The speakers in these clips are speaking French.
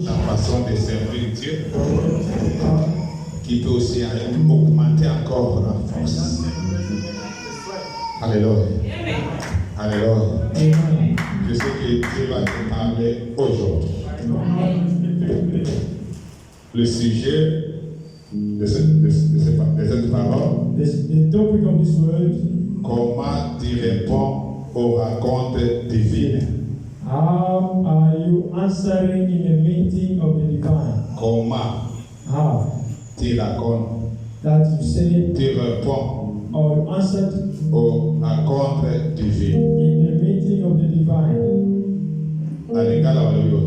la façon de servir Dieu, qui peut aussi augmenter encore la force. Alléluia. Alléluia. Je sais que Dieu va te parler aujourd'hui. Le sujet de cette parole, the topic of this word, comment tu réponds aux rencontres divines. how are you answering in a meeting of the divine? Comment How? tu racontes, That you say tu réponds or you answered aux rencontres divines. in the meeting of the divine. Na lingala walio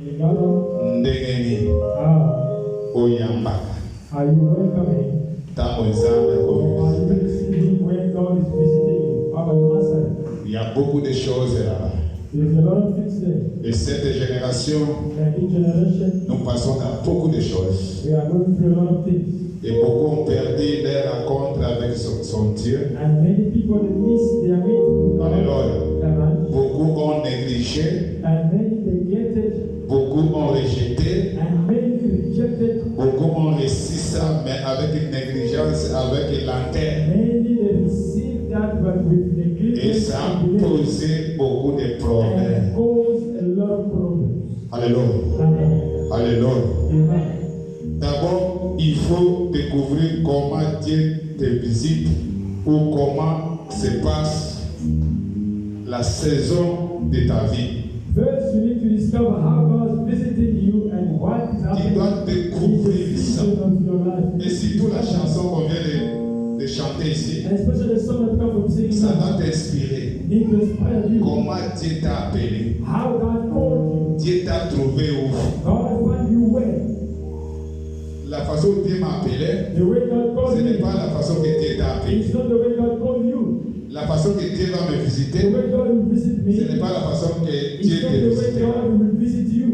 In Ghana, ndenge how oyambaka are you welcoming? tango nzambe Or are you akovisite. receiving when God is visiting you? How are you answering? Il y a beaucoup de choses là-bas. There's a lot of things there. Et cette génération, And each generation, nous passons dans beaucoup de choses. we are going through a lot of things. Et beaucoup ont perdu leur rencontre avec son Dieu. And many people that miss their meeting with God. Alléluia. Amen. Beaucoup ont négligé, And many neglected, beaucoup ont rejeté, and many rejected. beaucoup ont reçu ça, mais avec une négligence, avec une lanterne. Many they receive that, but with Et negligence ça a and delay, posé beaucoup de and problèmes. cause a lot of problems. Alléluia. Amen. Alléluia. Amen. D'abord, il faut découvrir comment Dieu te visite ou comment se passe la saison de ta vie. First, you need to discover how God is visiting you and what is Tu happening dois in découvrir the ça. season of your life. Et surtout la chanson qu'on vient de chanter ici, And especially the song that comes from singing, ça doit t'inspirer. need to inspire you. Comment Dieu t'a appelé. How God called Dieu t'a trouvé où. you. God found you where. La façon dont Dieu m'a appelé, The way God ce called n'est you. pas la façon que Dieu t'a appelé. It's not the way God called you. La façon que Dieu va me The visiter, way God will visit ce me. n'est pas la façon que Dieu It's not te the way visite. God will visit you.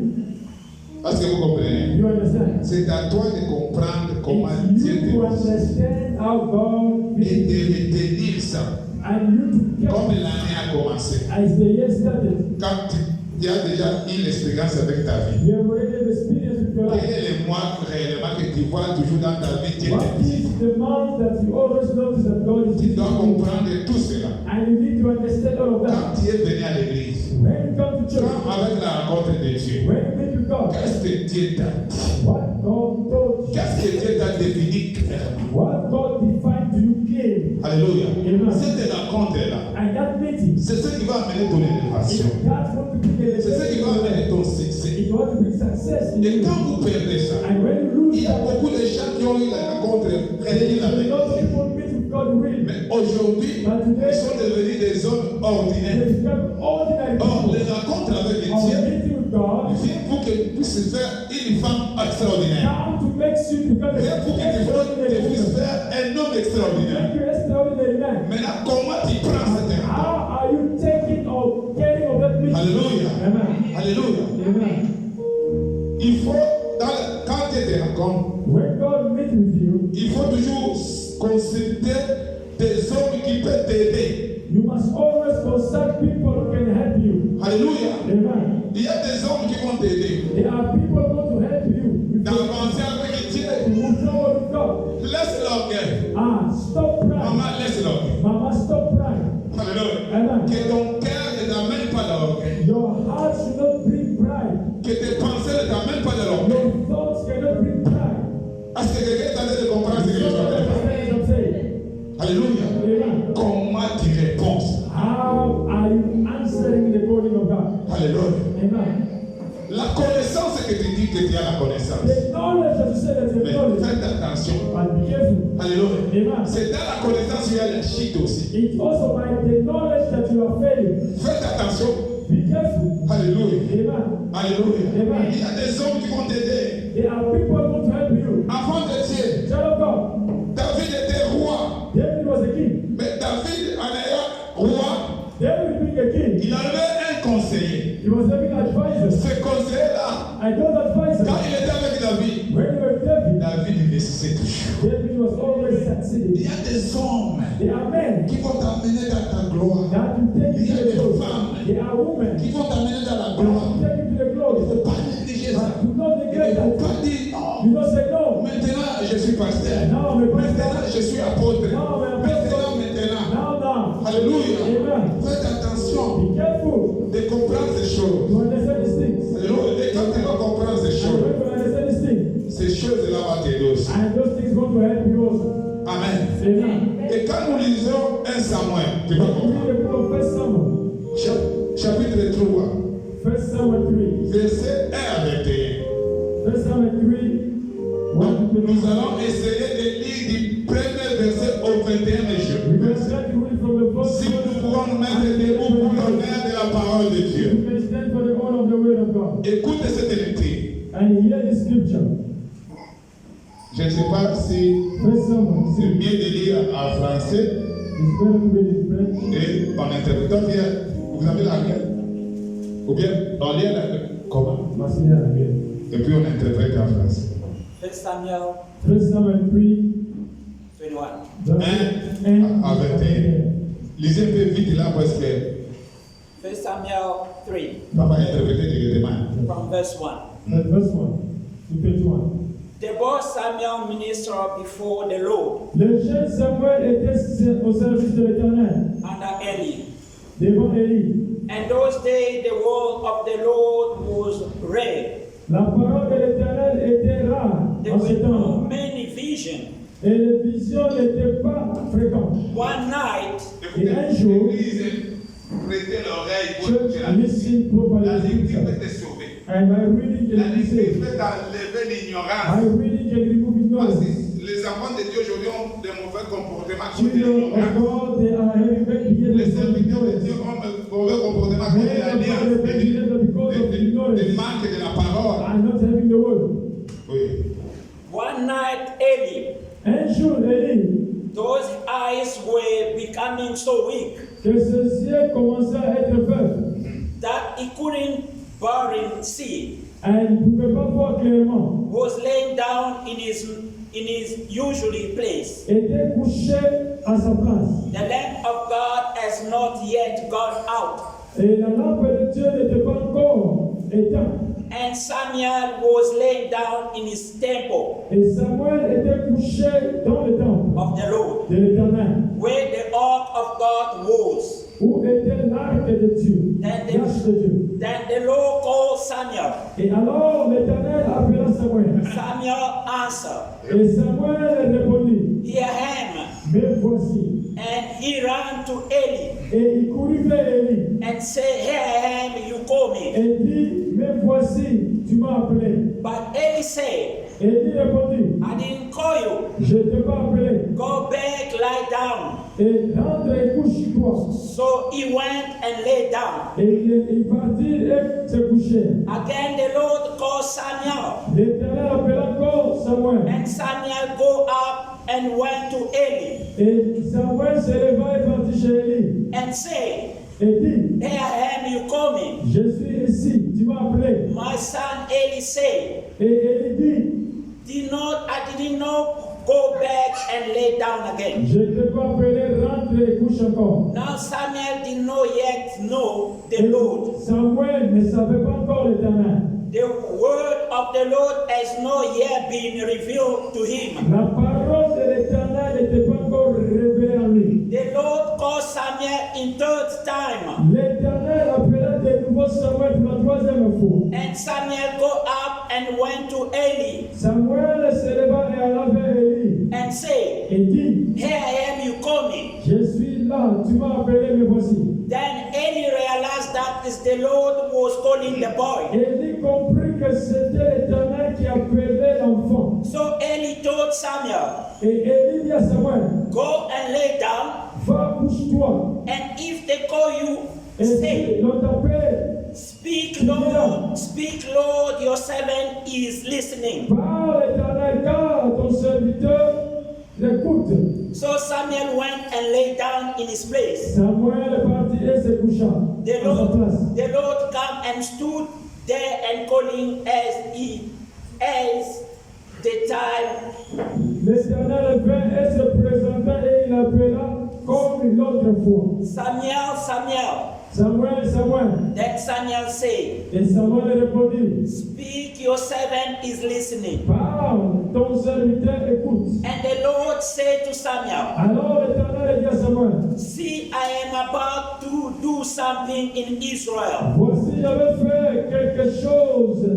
Est-ce que vous comprenez? You understand? C'est à toi de comprendre comment It's Dieu you to te visite. understand how God Et visits de you. retenir ça. And you to Comme get l'année a commencé. as the year started. Quand tu as déjà eu l'expérience avec ta vie. You have already have experience with your Quel life. est le mois réellement que tu vois toujours dans ta vie Dieu What te visite? is the month that you always notice that God is Tu dois visiting you? comprendre tout cela. And you need to understand all of Quand that. tu es venu à l'église, When you come to church, quand avec la rencontre de Dieu, when you meet with God, qu'est-ce que Dieu t'a dit? what God told you, Qu'est-ce que Dieu t'a défini clairement? what God defined to you clearly. Alléluia. Amen. Cette rencontre-là, And that meeting, c'est ce qui va amener ton élévation. if that's what to bring C'est ce qui va amener ton succès. if you want to bring success in Et you, quand vous perdez ça, and when you lose il y a that, beaucoup de gens qui ont eu la rencontre réelle a avec lot of Dieu. people meet with God will. Mais aujourd'hui, ils sont devenus des hommes They ordinaires. become ordinary Or, people. les rencontres avec Or Dieu meeting with God, viennent pour que tu puisses faire une femme extraordinaire. now to make you become Viens pour que tu extraordinary puisses woman. faire un homme extraordinaire. Make you extraordinary man. Maintenant, comment tu prends cette rencontre? How are you taking or getting of that meeting? Alléluia. Amen. Alléluia. Amen. Il faut, quand tu te rencontres, When God meets with you, il faut toujours consulter des hommes qui peuvent t'aider. you must always consult people who can help you. Alléluia. Amen. Il y a des hommes qui vont t'aider. There are people who want to help you. D'avancer avec Dieu. To move forward with God. Laisse l'orgueil. Stop pride. Maman, laisse l'orgueil. Mama, stop pride. Alléluia. Amen. Que ton cœur ne t'amène pas à l'orgueil. Your heart should not bring pride. Que tes pensées ne t'amènent pas à l'orgueil. Your thoughts cannot bring pride. Est-ce que quelqu'un est en train de comprendre ce que je suis en train de dire? Understand what I'm saying? Alléluia. Amen. Comment tu réponds? How are you answering the calling of God? Alléluia. Amen. La connaissance que tu dis que tu as la connaissance. The knowledge that you say that you Mais have knowledge, faites attention. but be careful. Alléluia. Amen. C'est dans la connaissance qu'il y a la chute aussi. It's also by the knowledge that you are failing. Faites attention. Be careful. Alléluia. Amen. Alléluia. Amen. Il y a des hommes qui vont t'aider. There are people who want to help you. Avant de Dieu, Child of God, David était roi. David was a king. Mais David, en ayant roi, David being a king, il avait un conseiller. he was having advisors. Ce conseiller-là, And those advisors, quand il était avec David, when you were David, David réussissait toujours. David was always Il succeeding. y a des hommes There are men qui vont t'amener dans ta gloire. that will take Il y you a to the des glory. femmes There are women qui vont t'amener dans la that will gloire. take you to the Il ne glory. faut pas négliger ça. But je suis apôtre. Now I'm an apostle. Maintenant. Now. Alléluia. Amen. Faites attention Be careful de comprendre ces choses. to understand these things. Alléluia. Et quand tu vas comprendre ces And choses, when you understand these things, ces choses-là vont t'aider aussi. and those things going to help you also. Amen. Amen. Et quand nous lisons 1 Samuel, tu vas Read comprendre. the book of 1 Samuel. Chapitre 3, 1 Samuel 3. verset 1 à 21. 1 Samuel 3. Donc, 1 to 3. nous allons essayer de lire du premier verset au 21 We can verset. start to read from the first Si nous pouvons nous mettre debout pour l'honneur de la parole de Dieu. we can stand for the honor of the word of God. Écoutez cette lecture. And hear the scripture. Je ne sais pas si 1 Samuel c'est 6. mieux de lire en français It's better to read in French. et en interprétant bien. Vous avez la mienne? Ou bien on lit la comment? Must hear again. Et puis on interprète en français. 1 Samuel 1 Samuel 3. 21. verse 1 1 à 21. Lisez un peu vite là parce que 1 Samuel 3 papa a interprété directement. from verse 1. Verse 1 to 21. The boy Samuel ministered before the Lord Le jeune Samuel était au service de l'Éternel, under Eli. devant Élie. And those days the word of the Lord was rare. La parole de l'Éternel était rare There en ce were no temps, many visions. et les visions n'étaient pas fréquentes. One night, Et un jour, Prêtez l'oreille pour écouter la church listened properly La to lecture scripture. peut te sauver. And by reading La can be lecture saved. peut enlever By l'ignorance. reading can remove Parce ignorance. que les enfants de Dieu aujourd'hui ont des mauvais comportements qui sont de Children of l'ignorance. God, they are having bad behavior Les because of serviteurs de ignorance. Dieu ont des mauvais comportements qui sont de Men of God have bad l'alliance, behavior because of de ignorance. manque de la parole. Are not having the word. Oui. one night Eli, Un jour, Élie, those eyes were becoming so weak que ses yeux commençaient à être faibles. that he couldn't barely see. Et il ne pouvait pas voir clairement. Was laying down in his usually place. Était couché à sa place. The lamp of God has not yet gone out. Et la lampe de Dieu n'était pas encore éteinte. And Samuel was laying down in his temple Et Samuel était couché dans le temple of the Lord, de l'Éternel, where the ark of God was. où était l'arc de Dieu, l'arche de Dieu. Then the Lord called Samuel. Et alors l'Éternel appela Samuel. Samuel answered, Et Samuel répondit, Here I am. me voici. And he ran to Eli Et il courut vers Élie and said, Here I am, you call me. et dit, me voici, tu m'as appelé. But Eli said, Élie répondit, I didn't call you. je ne t'ai pas appelé. Go back, lie down. Et rentre et couche-toi. So he went and lay down. Et il partit et se couchait. Again the Lord called Samuel. L'Éternel appela encore Samuel. And Samuel go up and went to Eli Et Samuel se leva et partit chez Élie. and said, Et dit, Here I am, you call me. je suis ici, tu m'as appelé. My son Eli said, Et Élie dit, I didn't know, go back and lay down again. je t'ai pas appelé, rentre et couche encore. Now Samuel did not yet know the Et Lord. Samuel ne savait pas encore l'Éternel. The word of the Lord has not yet been revealed to him. La parole de l'Éternel n'était pas encore révélée en lui. The Lord called Samuel in third time. L'Éternel appela de nouveau Samuel pour la troisième fois. And Samuel go up and went to Eli Samuel se leva et alla vers Élie and said, et dit, Here I am, you call me. je suis là, tu m'as appelé, me voici. Then Eli realized that is the Lord was calling the boy. Élie comprit que c'était l'Éternel qui appelait l'enfant. So Eli told Samuel, Et Élie dit à Samuel, Go and lay down, va, couche-toi. and if they call you, Et say, si l'on t'appelle, Speak, Lord, your servant is listening. parle l'Éternel, car ton serviteur l'écoute. So Samuel went and lay down in his place. Samuel est parti et se coucha The à sa place. Lord came and stood there and calling as the time. L'Éternel vint et se présenta et il appela comme l'autre fois. Samuel. Samuel, Samuel. Then Samuel said, Et Samuel répondit, Speak, your servant is listening. Parle, ton serviteur écoute. And the Lord said to Samuel, Alors l'Éternel dit à Samuel, see, I am about to do something in Israel voici, je vais faire quelque chose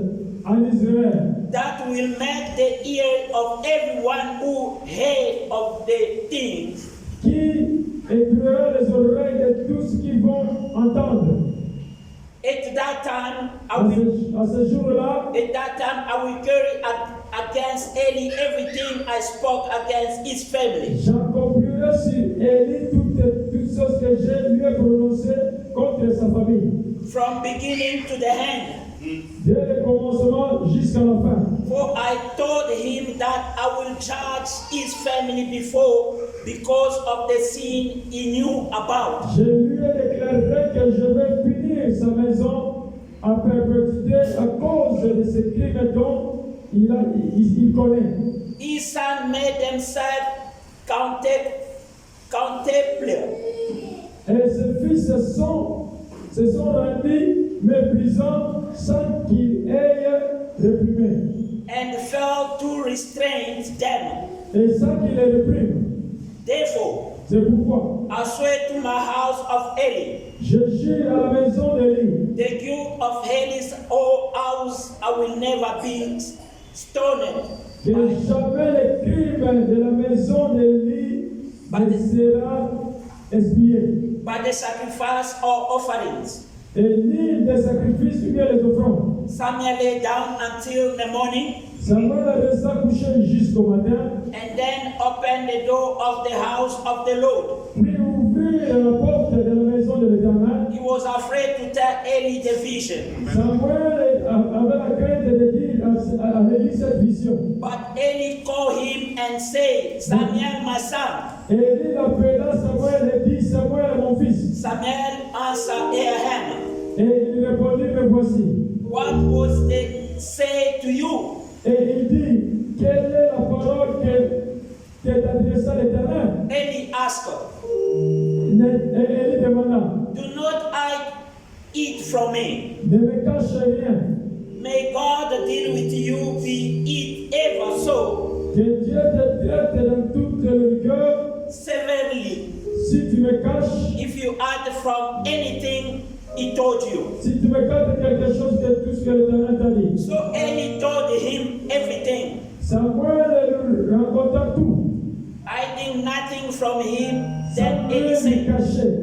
en Israël that will make the ear of everyone who heard of the things qui éclairera les oreilles de tous qui vont entendre. At that time, I À will, ce jour-là, at that time, I will carry against Eli everything I spoke against his family. j'accomplirai sur Élie toutes choses que je lui ai prononcées contre sa famille, From beginning to the end. dès le commencement jusqu'à la fin. For I told him that I will judge his family before because of the sin he knew about. Je lui ai déclaré que je vais punir sa maison à perpétuité à cause de ce crime dont il connaît. His son made themselves contemptible. Et ses fils se sont rendus méprisants sans qu'il ait réprimé. And failed to restrain them. Et sans qu'il les réprime. Therefore, C'est pourquoi I swear to my house of Eli, je jure à la maison d'Élie, the guilt of Eli's whole house, I will never be stoned. que jamais le crime de la maison d'Élie ne sera expié. By the sacrifice or offerings. Et ni des sacrifices ou bien les offrandes. Samuel lay down until the morning Samuel resta couché jusqu'au matin, and then opened the door of the house of the Lord. puis ouvrit la porte de la maison de l'Éternel. He was afraid to tell Eli the vision, Samuel avait la crainte de dire à Élie cette vision. but Eli called him and said, Samuel, my son. Et Élie l'appela Samuel et dit, Samuel, mon fils. Samuel answered Abraham, Et il répondit, me voici. what was they say to you? Et il dit, quelle est la parole que t'adressa l'Éternel? Eli asked, Et Élie demanda, do not hide it from me. ne me cache rien. May God deal with you, be it ever so, Que Dieu te traite dans toute rigueur. severely, Si tu me caches, if you hide from anything he told you. si tu me caches quelque chose de tout ce que l'Éternel t'a dit. So Eli told him everything, Samuel lui raconta tout. hiding nothing from him. Then Eli Samuel lui said, cachait.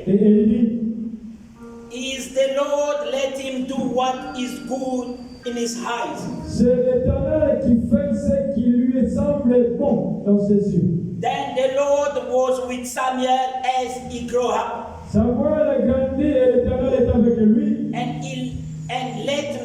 Et il dit, is the Lord, let him do what is good in his eyes. c'est l'Éternel qui fait ce qui lui semble bon dans ses yeux. Then the Lord was with Samuel as he grew up, Samuel a grandi et l'Éternel est avec lui. and let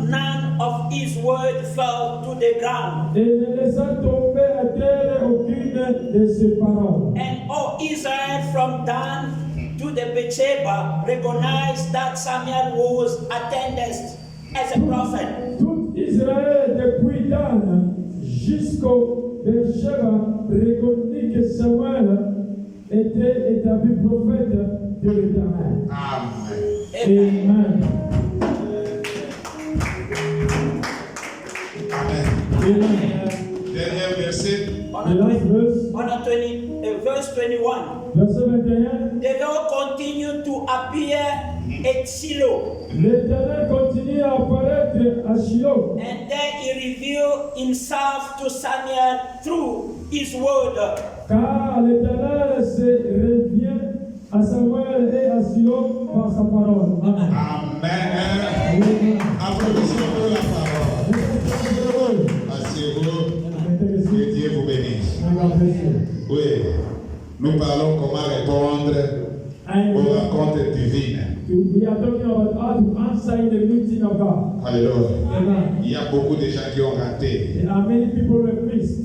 none of his word fall to the ground. Et ne laissa tomber à terre aucune de ses paroles. And all Israel from Dan to the Beersheba recognized that Samuel was attended as a prophet. Tout Israël depuis Dan jusqu'au Beersheba reconnut que Samuel était établi prophète de l'Éternel. Amen. Amen. Amen. Dernier verset. Et là, Verse 21. verset 21. The Lord continued to appear at Shiloh, L'Éternel continue à apparaître à Shiloh. and then he revealed himself to Samuel through his word. Car l'Éternel se revient à Samuel et à Shiloh par sa parole. Amen. Amen. Applaudissons pour la parole. Asseyez-vous. Que Dieu vous bénisse. Oui. Nous parlons comment répondre aux rencontres divines. We are talking about how to answer in the meeting of God. Alléluia. Amen. Il y a beaucoup de gens qui ont raté There are many people who have missed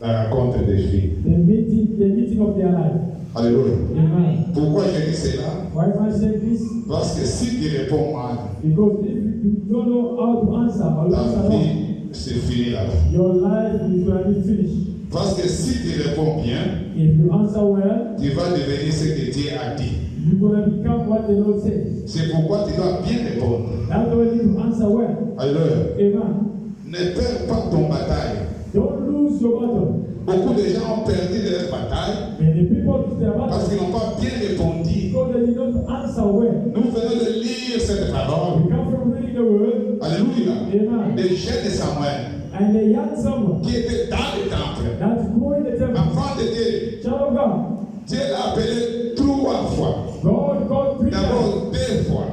la rencontre des filles. the meeting of their life. Alléluia. Amen. Pourquoi je dis cela? Why am I saying this? Parce que si tu réponds mal, Because if you don't know how to answer or ta answer wrong, vie c'est fini là. your life is going to be finished. Parce que si tu réponds bien, if you answer well, tu vas devenir ce que Dieu a dit. you're going to become what the Lord says. C'est pourquoi tu dois bien répondre. That's why you need to answer well. Alors, Amen. ne perds pas ton bataille. Don't lose your battle. Beaucoup de gens ont perdu leur bataille Many people lose their parce battle qu'ils n'ont pas bien répondu. because they did not answer well. Nous venons de lire cette parole. We come from reading the word. Alléluia. Amen. Les jeunes de Samuel And the young someone qui étaient dans le temple. that's going to the temple. Enfant de Dieu, Child of God. Dieu l'a appelé 3 fois. God called 3 times. D'abord 2 fois.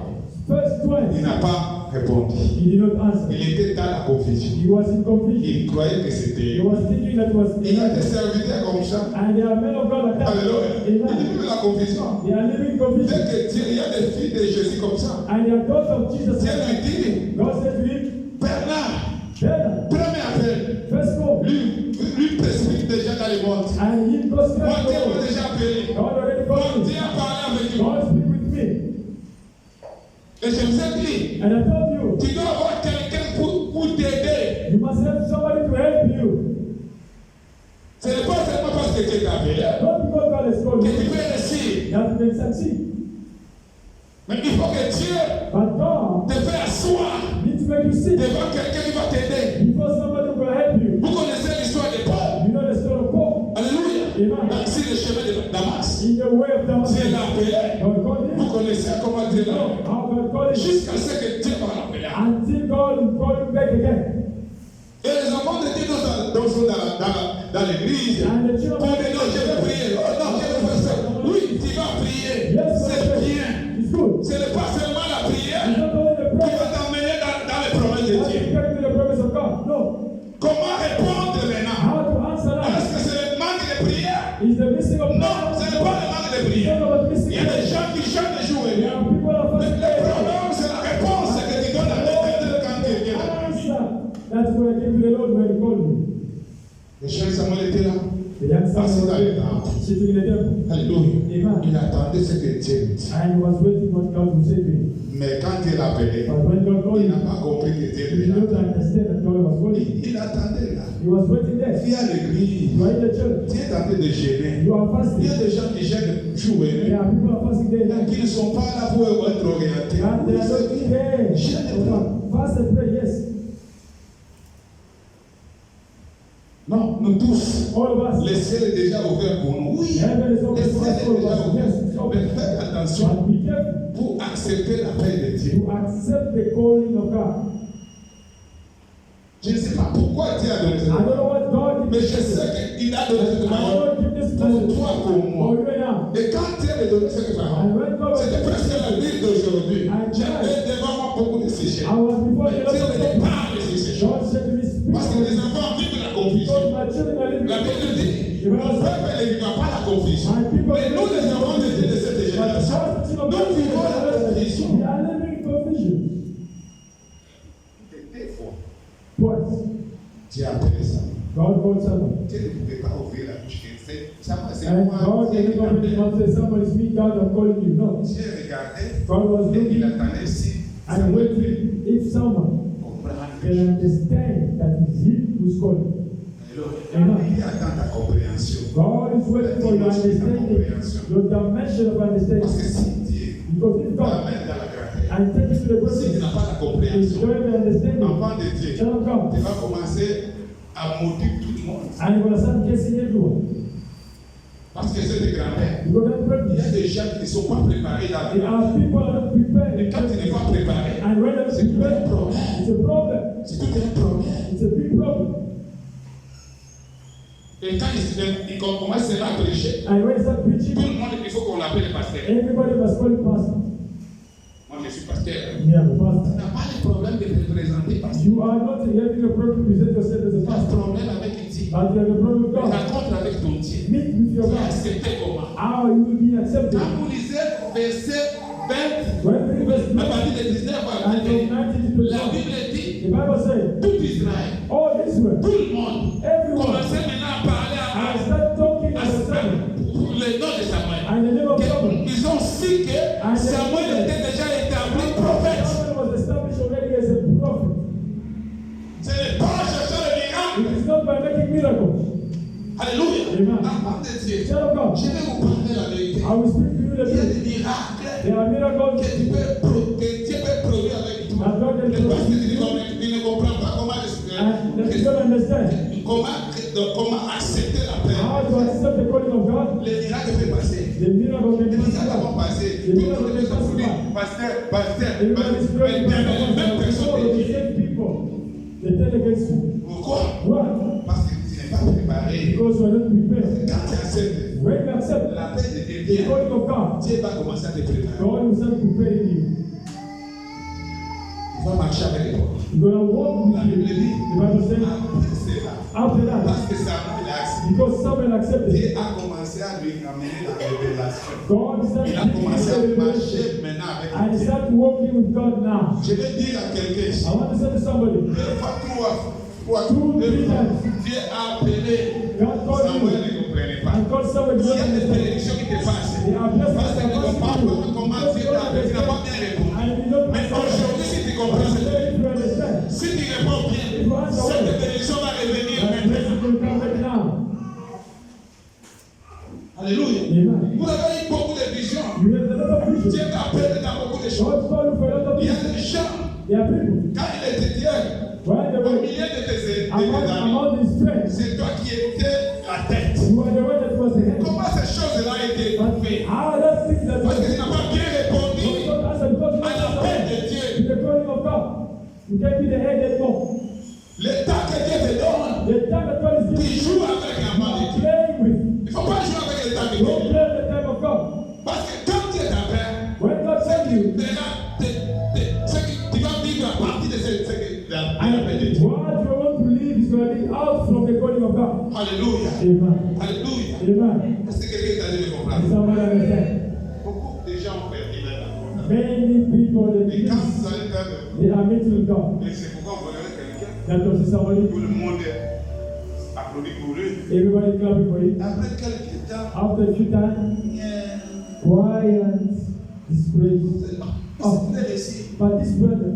First Il twice. n'a pas répondu. He did not answer. Il était dans la confusion. He was in confusion. Il croyait que c'était. He was thinking that it was Il y a des enough. serviteurs comme ça. And there are men of God like that. Alléluia. Il Amen. vit la confusion. They are living Dès confusion. que Dieu, il y a des filles de Jésus comme ça. And they are daughters of Jesus. Dieu lui dit, God said to him, Bernard, Bernard, premier appel, first call. lui précipite déjà dans les mondes. And he goes Moi, first Dieu m'a call. déjà appelé. God already Moi, called me. Dieu a parlé avec lui. God speak with me. Et je vous ai dit, And I told you, tu dois avoir quelqu'un pour t'aider. you must have somebody to help you. Ce n'est pas seulement parce que Dieu t'a appelé Not because God has called que tu you peux réussir. that you can succeed. Mais il faut que Dieu But God te fasse asseoir needs to make you sit devant quelqu'un qui va t'aider. before somebody will help you. Vous connaissez l'histoire de Paul. You know the story of Paul. Alléluia. Amen. Sur le chemin de Damas. In the way of Dieu Damascus. l'a appelé. God called him. Vous connaissez comment Dieu l'a appelé. How God called him. Jusqu'à ce que Dieu va l'appeler. Until God will call him back again. Et les enfants de Dieu sont dans l'église. And the Pour children dire non, je vais prier. Oh non, je vais faire ça. Oui, tu vas prier. yes, C'est bien. it's good. Ce n'est pas seulement la prière It's not only the qui prayer va t'emmener dans les promesses de that Dieu. is carrying the promise of God. No. Comment répondre maintenant? How to answer that Est-ce que c'est le manque de prière? is the missing of Non, ce n'est pas le manque de It's prière. not about missing Il y a des prayer. gens qui jeûnent de jour et There nuit. are people that are Mais fasting le daily. problème, c'est la réponse que tu donnes à l'éternel quand tu viens de prier. Answer. That's what I gave to the Lord when he called me. Le jeune Samuel était là. The young son Assis was dans le temple. sitting in the temple. Alléluia. Amen. Il attendait ce que Dieu lui dit. And he was waiting what God would say to him. Mais quand Dieu l'a appelé, But when God called il n'a him, pas compris que Dieu he lui did not a understand that God was calling him. Il attendait là. He was waiting there. Viens à l'église. You are in the church. Dieu est en train de gêner. You are Il y fasting. a des gens qui gênent jour et nuit. There are people that are fasting daily. Qui ne sont pas là pour être orientés. And they are not there. Gêne et prie. Fast and pray, yes. Non, nous tous. All of us. Le ciel est déjà ouvert pour nous. Oui. Heaven is Le open for ciel us, est all of déjà us. ouvert. Yes, it's open. Mais faites attention But be careful pour accepter l'appel de Dieu. to accept the calling of God. Je ne sais pas pourquoi Dieu a donné cette I don't parole. know what God Mais did. je sais qu'il a donné cette I parole don't give this pour message toi, pour for moi. you and I. Et quand Dieu m'a donné cette parole, And when God was c'était presque la Bible d'aujourd'hui. I J'avais devant moi beaucoup de sujets. I was before Mais the Dieu Lord. me parle de ces sujets. God said to me, speak. Parce que les enfants vivent la confusion. Because my children are living La Bible dit, The mon Bible peuple ne vivra pas la confusion. My people- Mais nous, les enfants de Dieu de cette But the génération, church of nous vivons la God, confusion. we are living in confusion. Des fois, Twice. Dieu a appelé ça. God called someone. Dieu ne pouvait pas ouvrir la bouche. C'est And moi, God Dieu did qui not open his m'appelle. mouth and say, somebody speak God, I'm calling you. No. Dieu regardait God was et il looking attendait si ça and pouvait waiting if someone comprendre. can understand that it's him who's calling. Il attend ta compréhension. God is waiting for your understanding, your dimension of Parce understanding. que si Dieu Because if God t'amène dans la grâce, and take you to the si tu process, n'as pas la is compréhension, going to understanding. enfant de Dieu, Child of God. tu vas commencer à maudire tout le monde. And you're going to start guessing everyone. Parce que c'est des grands-mères. You're going to Il y a practice. des gens qui ne sont pas préparés dans la There grâce. are people that are not prepared. Et quand tu n'es pas préparé, And when they're c'est tout un prepared, problème. it's a problem. C'est tout un problème. It's a big problem. Et quand il commence à prêcher, And when you start tout preaching, le monde, il faut qu'on l'appelle pasteur. everybody must call it pastor. Moi, je suis pasteur. Yeah, the Tu pastor. n'as pas le problème de te présenter pasteur. You are not having a problem to present yourself as a Tu as un pastor. problème avec Dieu. But you have a problem with God. Rencontre avec ton Dieu. Meet with your Tu vas God. accepter comment? How you will be accepted. Quand vous lisez verset 20, When we verse à partir de 19 à and from 21, 19 to la 21, Bible dit, the Bible says, tout Israël, all Israel, tout le monde, everyone, commençait maintenant à parler and start talking about Samuel pour le nom de Samuel. and the name of Samuel. Ils ont su que Samuel était déjà établi prophète. Samuel was established already as a prophet. Ce n'est pas chercher le miracle. It is not by making miracles. Alléluia. Amen. Enfant de Dieu, Child of God, je vais vous parler la vérité. I will speak to you the Il y a truth. des miracles There are miracles que Dieu peut produire avec toi. that God can Le pasteur produce. dit qu'il ne comprend pas comment And that you don't understand comment accepter la paix. how to accept the calling of God. Les miracles peuvent passer. The miracle can Les be miracles vont passer. Tout le monde est souffrir. Pasteur, Everybody is praying mais même personne ne the dit. same people. They tell against you. Pourquoi? Why? Parce que tu n'es pas préparé. Because you are not prepared. Quand tu acceptes When you accept la paix de Dieu, the calling of God, Dieu va commencer à te préparer. God will start preparing you. Il va marcher avec toi. He's going to walk La with Bible you. dit, The Bible says, après cela, after that, parce que Samuel a accepté, because someone accepted, Dieu a commencé à lui amener la révélation. God started Il a commencé à to marcher maintenant avec and he Dieu. started walking with God now. Je vais dire à quelqu'un, I want to say to somebody, deux fois, trois fois, Two, three times. Dieu a appelé. God called Samuel you ne comprenait pas. and called someone Il to y a des understand. bénédictions qui te passent. They are blessed Parce que tu ne comprends pas comment Dieu t'a appelé, tu n'as pas bien répondu. and you don't Mais aujourd'hui, si tu comprends cette understand. You understand. si tu réponds bien, cette bénédiction va revenir And maintenant. blessing will come right now. Alléluia. Amen. Vous avez eu beaucoup de visions. You have a lot of vision. Dieu t'a appelé dans beaucoup de choses. God called you for a lot of Il y a vision. des gens, There are people. quand il était Dieu, When they au were milieu de tes amis, among his friends, c'est toi qui étais la tête. you were the one that was the head. Comment ces choses-là ont été But faites? how that thing that Parce was que tu n'as pas bien répondu God answered because you à l'appel de to Dieu. the calling of God. You can't be the head anymore. Le temps que Dieu te donne, The time that God is tu giving you, joues avec l'enfant de Dieu. playing with. Il ne faut pas jouer avec le temps de Don't Dieu. play the time of God. Parce que quand Dieu t'appelle, When God sends you, ce que tu vas vivre à partir de l'appel de and Dieu. what you want to live is going to be out from the calling of God. Alléluia. Amen. Alléluia. Amen. Est-ce que quelqu'un t'a dit de comprendre? Somebody understand? Beaucoup de gens ont perdu leur amour. Many people that Et quand believe vous allez faire they are meeting God. et c'est pourquoi vous verrez quelqu'un, That was somebody. tout le monde applaudit pour lui. Everybody clapping for it. Après quelques temps, After a few times, quiet disgrace. c'est réussi. But this brother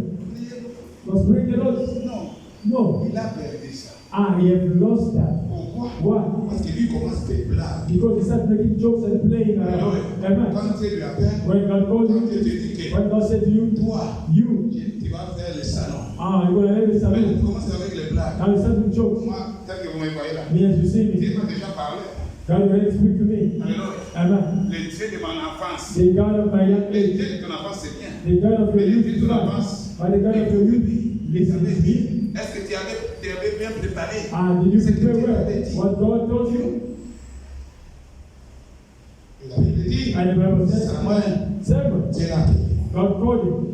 was praying a lot. Non, No. il a perdu ça. I have lost that. Pourquoi? Why? Parce que lui commence des blagues. Because he started making jokes and playing around. Amen. Quand Dieu lui appelle, When God called quand Dieu you, te dit que when God said to you, toi, you, tu vas faire le salon. you're going to have a Mais salon. tu commences avec les blagues. Now you start with jokes. Moi, tel que vous me voyez là, Me as you see me. Dieu m'a déjà parlé. God will really speak to me. Alléluia. Amen. Le Dieu de mon enfance. The God of my young Le age, Dieu de ton enfance, c'est bien. the God of Mais your le youth Dieu is de ton fine. enfance, But the God of your youth, il t'avait listen. dit, est-ce que tu avais bien préparé? And did you Ce que prepare Dieu well? t'avait dit. What God told you? Et la Bible dit, And the Bible says, Samuel, Samuel, Dieu l'a appelé. God called him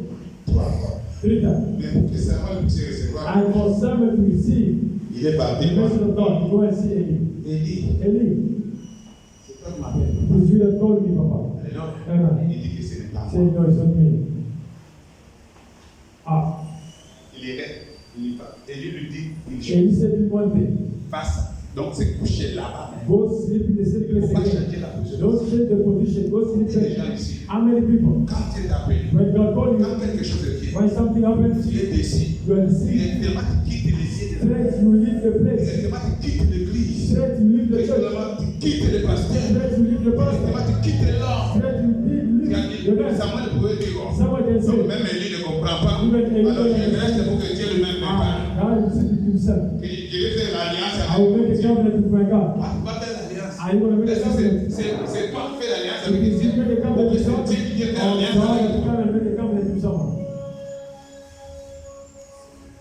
Toi encore. 3 times. Mais pour que Samuel puisse recevoir, And for Samuel to receive il est parti. the message of God, go and see Eli. Il dit, Eli, c'est toi qui m'appelles. it is you that called me, Papa. Alléluia. Amen. Il dit que ce n'est pas Say, moi. no, it's not me. Ah. Il irait, il y va. Et lui dit une chose. Eli said to him one thing. Face. Donc c'est couché là-bas. Go sleep in the same Il ne place faut pas again. changer la position. Don't change the position. Go sleep Il y a des gens there. ici. How many people? Quand Dieu t'appelle, When God called quand you, quelque chose est when something happens, tu es déçu. you are Tu deceived. es tellement tu quittes les yeux de Straight, you leave the place. Tellement tu quittes l'église. Straight, you leave the church. Tellement tu quittes les pasteurs. Straight, you leave the pastor. Tellement tu quittes l'homme. Straight, you leave the rest. Samuel pouvait dire, oh, Someone can say, même Élie ne comprend pas. Even Eli Alors je doesn't reste pour que Dieu lui-même prépare. God will speak to himself. Que je vais faire l'alliance I will make a avec Dieu. covenant with my God. Tu vas faire l'alliance. Are you going to make a Est-ce que covenant? c'est toi qui fais l'alliance If avec you Dieu? make a Ou covenant que with c'est God, Dieu qui vient faire or l'alliance God avec will toi? come and make a covenant with someone.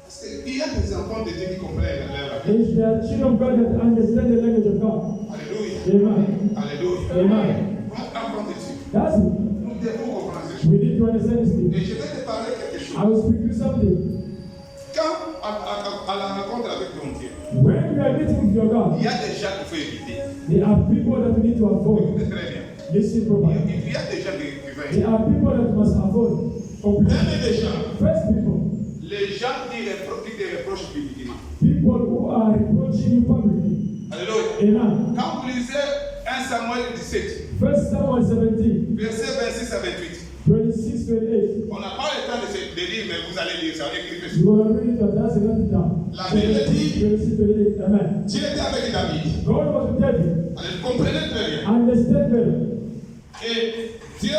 Parce qu'il y a des enfants de Dieu qui comprennent la langue. It's the children of God that understand the language of God. Alléluia. Amen. Alléluia. Amen. Enfants de Dieu. That's it. Nous devons comprendre ces choses. We need to understand this thing. Et je vais te parler quelque chose. I will speak to you something. Quand à la rencontre avec ton Dieu, When you are meeting with your God, il y a des gens qu'il faut éviter. there are people that we need to avoid. Écoutez très bien. Listen properly. Il y a des gens qui veulent. There are people that we must avoid. Completely. Même des gens. First people. Les gens qui te reprochent publiquement. People who are reproaching you publicly. Alléluia. Amen. Quand vous lisez 1 Samuel 17, First Samuel 17, versets 26 à 28, 26, 28. on n'a pas le temps de lire, mais vous vous allez lire ça, écrivez ça. You will read it, but that's enough time. La Bible dit, Amen. Dieu était avec David. God was with David. Alors, vous comprenez très bien. Understand better. Et Dieu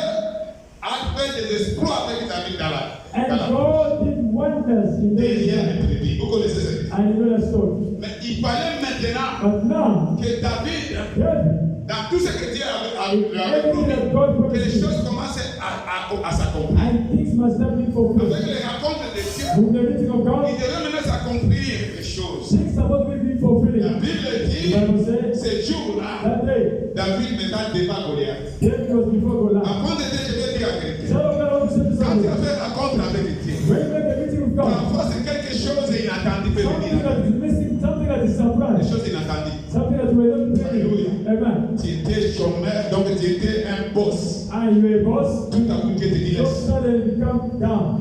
a fait des exploits avec David dans la And God did wonders in derrière David. les prédits. Vous connaissez cette histoire. I know that story. Mais il fallait maintenant But now, que David, David, dans tout ce que Dieu avait promis, que les choses commencent à s'accomplir. and things must not be fulfilled. Avec les rencontres de Dieu, With the meeting of God, il devait maintenant s'accomplir les choses. things are not be La fulfilling. Bible The dit, Bible says, ce jour-là, that day, David maintenant débat Goliath. David was before Goliath. Avant de dire, je vais dire à quelqu'un, Child of God, I want to say to quand tu as somebody, fait rencontre avec Dieu, when you make a meeting with God, parfois c'est quelque chose d'inattendu peut something venir. that is missing, something that is Des surprise, choses inattendues. something that you were not preparing. Amen. Tu étais chômeur, donc tu étais un boss. And you were a boss, Tout à coup, Dieu te dit, don't laisse. suddenly become down.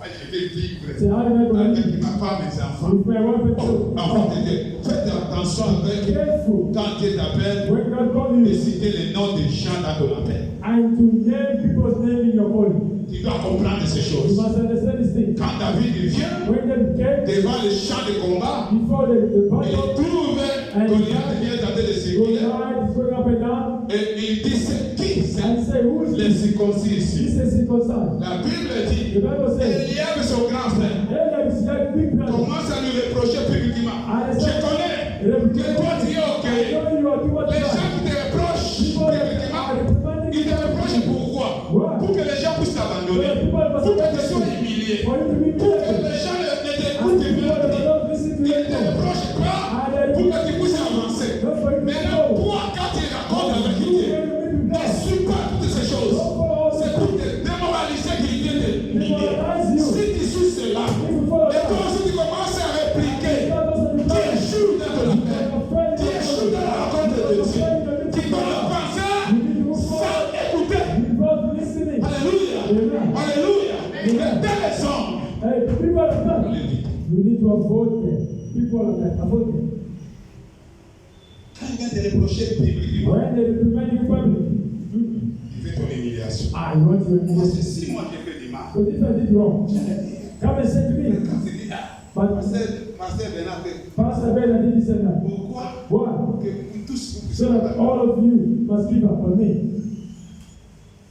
Je vais vivre Say, how do I go? avec ma femme et mes enfants. With my wife and Oh, children. enfant de Dieu, faites attention avec Careful quand Dieu t'appelle when God calls et you citer les noms des gens dans ton appel. and to name people's name in your calling. Tu dois comprendre ces You choses. must understand this thing. Quand David il vient When they came devant le champ de combat, before the il battle, trouve Goliath vient tenter de circuler Goliath is going up and down, et il dit c'est qui c'est and say, who is les this? circoncis This ici. is circumcised. La Bible dit The Bible says, Eliab son grand frère Eliab is like big brother. commence à lui reprocher publiquement. Je connais que toi tu es I ok. know you are too much Les gens right. qui te reprochent People that publiquement, are reprimanding ils te reprochent pourquoi? Pour que les gens puissent t'abandonner. Pour que tu sois humilié. for you to be Pour que better. les gens ne And t'écoutent people that plus. are not listening to Ils ne te you. reprochent pas pour que tu puisses avancer. Not for you to Maintenant, go. toi, quand tu racontes avec Dieu, ne suis pas toutes ces choses. C'est pour te démoraliser qu'il vient te humilier. Si tu suis cela, et toi aussi tu commences à répliquer, tu échoues dans ton appel. Tu échoues dans la rencontre de Dieu. Tu dois le penser sans écouter. Alléluia. Alléluia. De tels hommes. Hey, people of God, you need to avoid them. People of God, avoid them. Quand il vient te reprocher publiquement, When they reprimand you publicly, il fait ton humiliation. I want to Parce remove que it. si moi j'ai fait du mal, But if I did wrong, je l'ai dit. come and say to me, Quand tu dis, ah, but Pasteur Bernard, Pastor Ben, I did this and that. pourquoi Why? que vous tous vous So puissiez that all of you must give up on me.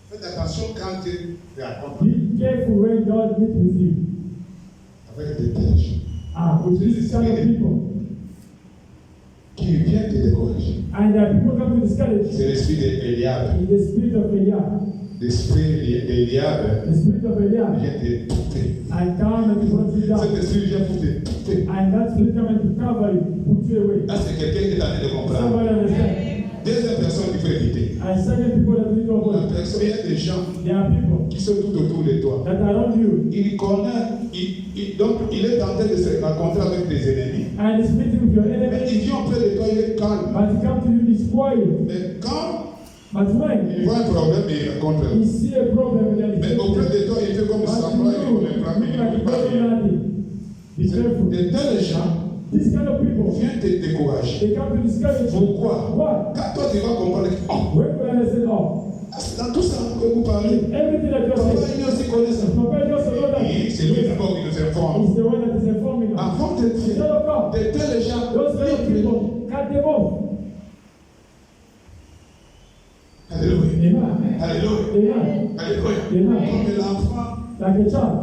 Faites attention quand tu te racontes Be careful when God meets with you. avec des tels gens With this kind of people. qui viennent te décourager. And people come to discourage C'est you. l'esprit d'Eliab. In the spirit of Eliab. L'esprit d'Eliab The spirit of Eliab. vient te toucher. And come and put you Cet down. esprit vient pour te toucher. And that spirit come and to cover you, put you away. Là, c'est quelqu'un qui est en train de comprendre. Somebody understand? Deuxième personne qu'il faut éviter. And second, people that need to La avoid. personne, il y a des gens There are people qui sont tout autour de toi. that are around you. Il connaît, donc il est en train de se rencontrer avec des ennemis. And he's meeting with your Mais enemy. il vient auprès de toi, il est calme. But he come to you, he's quiet. Mais quand But when il voit un problème, il rencontre. he see a problem, then Mais he auprès de toi, il fait comme ça, il ne prend look like pas. Be careful. De tels gens These kind of people, viennent te décourager. they come to discourage you. Pourquoi? Why? Quand toi tu vas comprendre que, oh, When will I understand all? dans tout ça que vous parlez, Everything that you're papa saying, il aussi connaît ça. Papa just know that Et c'est lui d'abord qui nous informe. he's the one that is informing us. Avant de Child dire, of God, de tels gens, those kind of people, cut them off. Alléluia. Amen. Alléluia. Amen. Alléluia. Amen. Comme l'enfant, Like a child,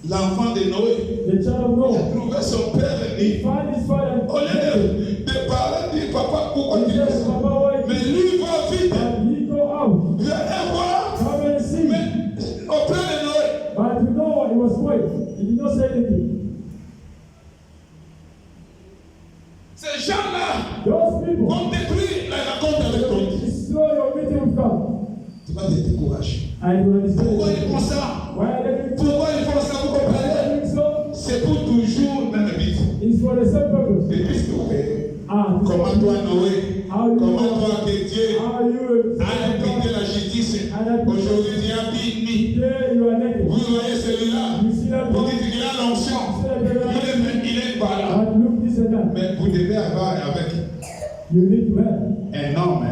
l'enfant de Noé, the child of il a Noah, trouvé son père he et found his father. au lieu de parler, dire papa, pourquoi He tu fais says, ça? Papa, why? Mais lui va vite, And he go out. viens voir, Come and see. mais auprès de Noé. But you know what? He was quiet. He did not say anything. Ces gens-là Those people vont détruire la rencontre avec ton Dieu. destroy your meeting with God. Tu vas te décourager. And you understand? Pourquoi ils font ça? Why are they doing so? Pourquoi ils font ça? Vous Why are comprenez? they doing so? C'est pour toujours même but. It's for the same purpose. Et puis trouver This comment is- toi Noé, comment toi que Dieu How you a impliqué la justice. Aujourd'hui tu as dit, today you are naked. vous voyez celui-là, You see that vous one? dites qu'il a l'onction, il est pas là. But look this and that. Mais vous devez avoir avec You need to have un homme,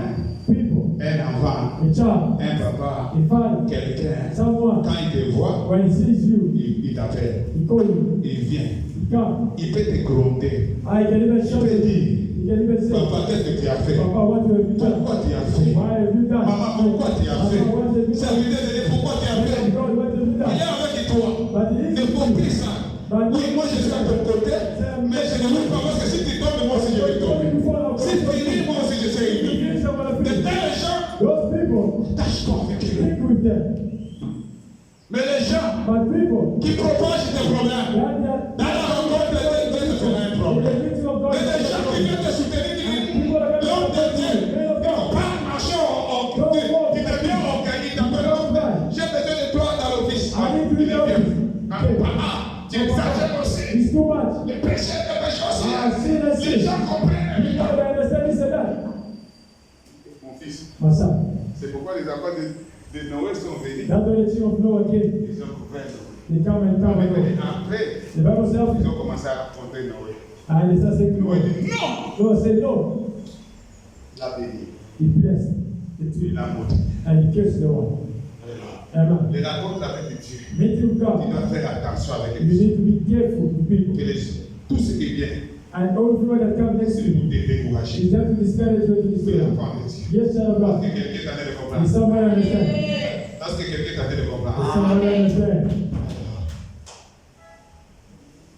people, un enfant, a child, un papa, a father, quelqu'un. someone. Quand il te voit, When he sees you, il t'appelle. he calls you. Il vient. He comes. Il peut te gronder. I can even Il shout peut at you. dire, He can even say, papa, qu'est-ce que tu as fait? Papa, what have you done? Pourquoi tu as fait? Why have you done? Maman, pourquoi tu as fait? Papa, what have you Ça done? veut dire pourquoi tu as fait. God, what have you Il done? est avec toi. But he Ne is faut with plus you. ça. But Oui, moi je suis à ton côté, mais je ne veux pas parce que si tu tombes, moi aussi je vais tomber. Si tu ris, moi aussi je serai He ri. gives someone a De feeling. tels gens, Those people, tâche-toi avec eux. stick with them. Mais les gens But people, qui propagent des problèmes, that dans la rencontre de Dieu, ce sera un in problème. the meeting of God, Mais les gens qui viennent te soutenir, qui disent, l'homme de Dieu, il ne faut pas marcher tu deviens organique. J'ai besoin de toi dans l'office. Il est bien. Tu exagères aussi. it's too much. Les péchés aussi. I've seen us Les sin. gens comprennent. People that understand this and that. Mon fils, My son, c'est pourquoi les enfants de Noé sont venus. that's when the children of Noah came. Ils ont couvert. They come and come and go. Après, The Bible says, ils ont commencé à affronter Noé. and they start saying to Noé God, dit non. God said no. Il a béni. He blessed the Il two a maudit. and he cursed the one. Amen. Les rencontres avec Dieu. Meeting with Tu God, dois faire attention avec you les gens. need to be careful with people. Tout ce qui vient, And all people that come next to c'est you pour te décourager. is there to discourage you to Tu es destroy. l'enfant de Dieu. Yes, child of Parce God. que quelqu'un t'a dit de Is comprendre. somebody understand? Parce que quelqu'un t'a dit de Is comprendre. somebody understand?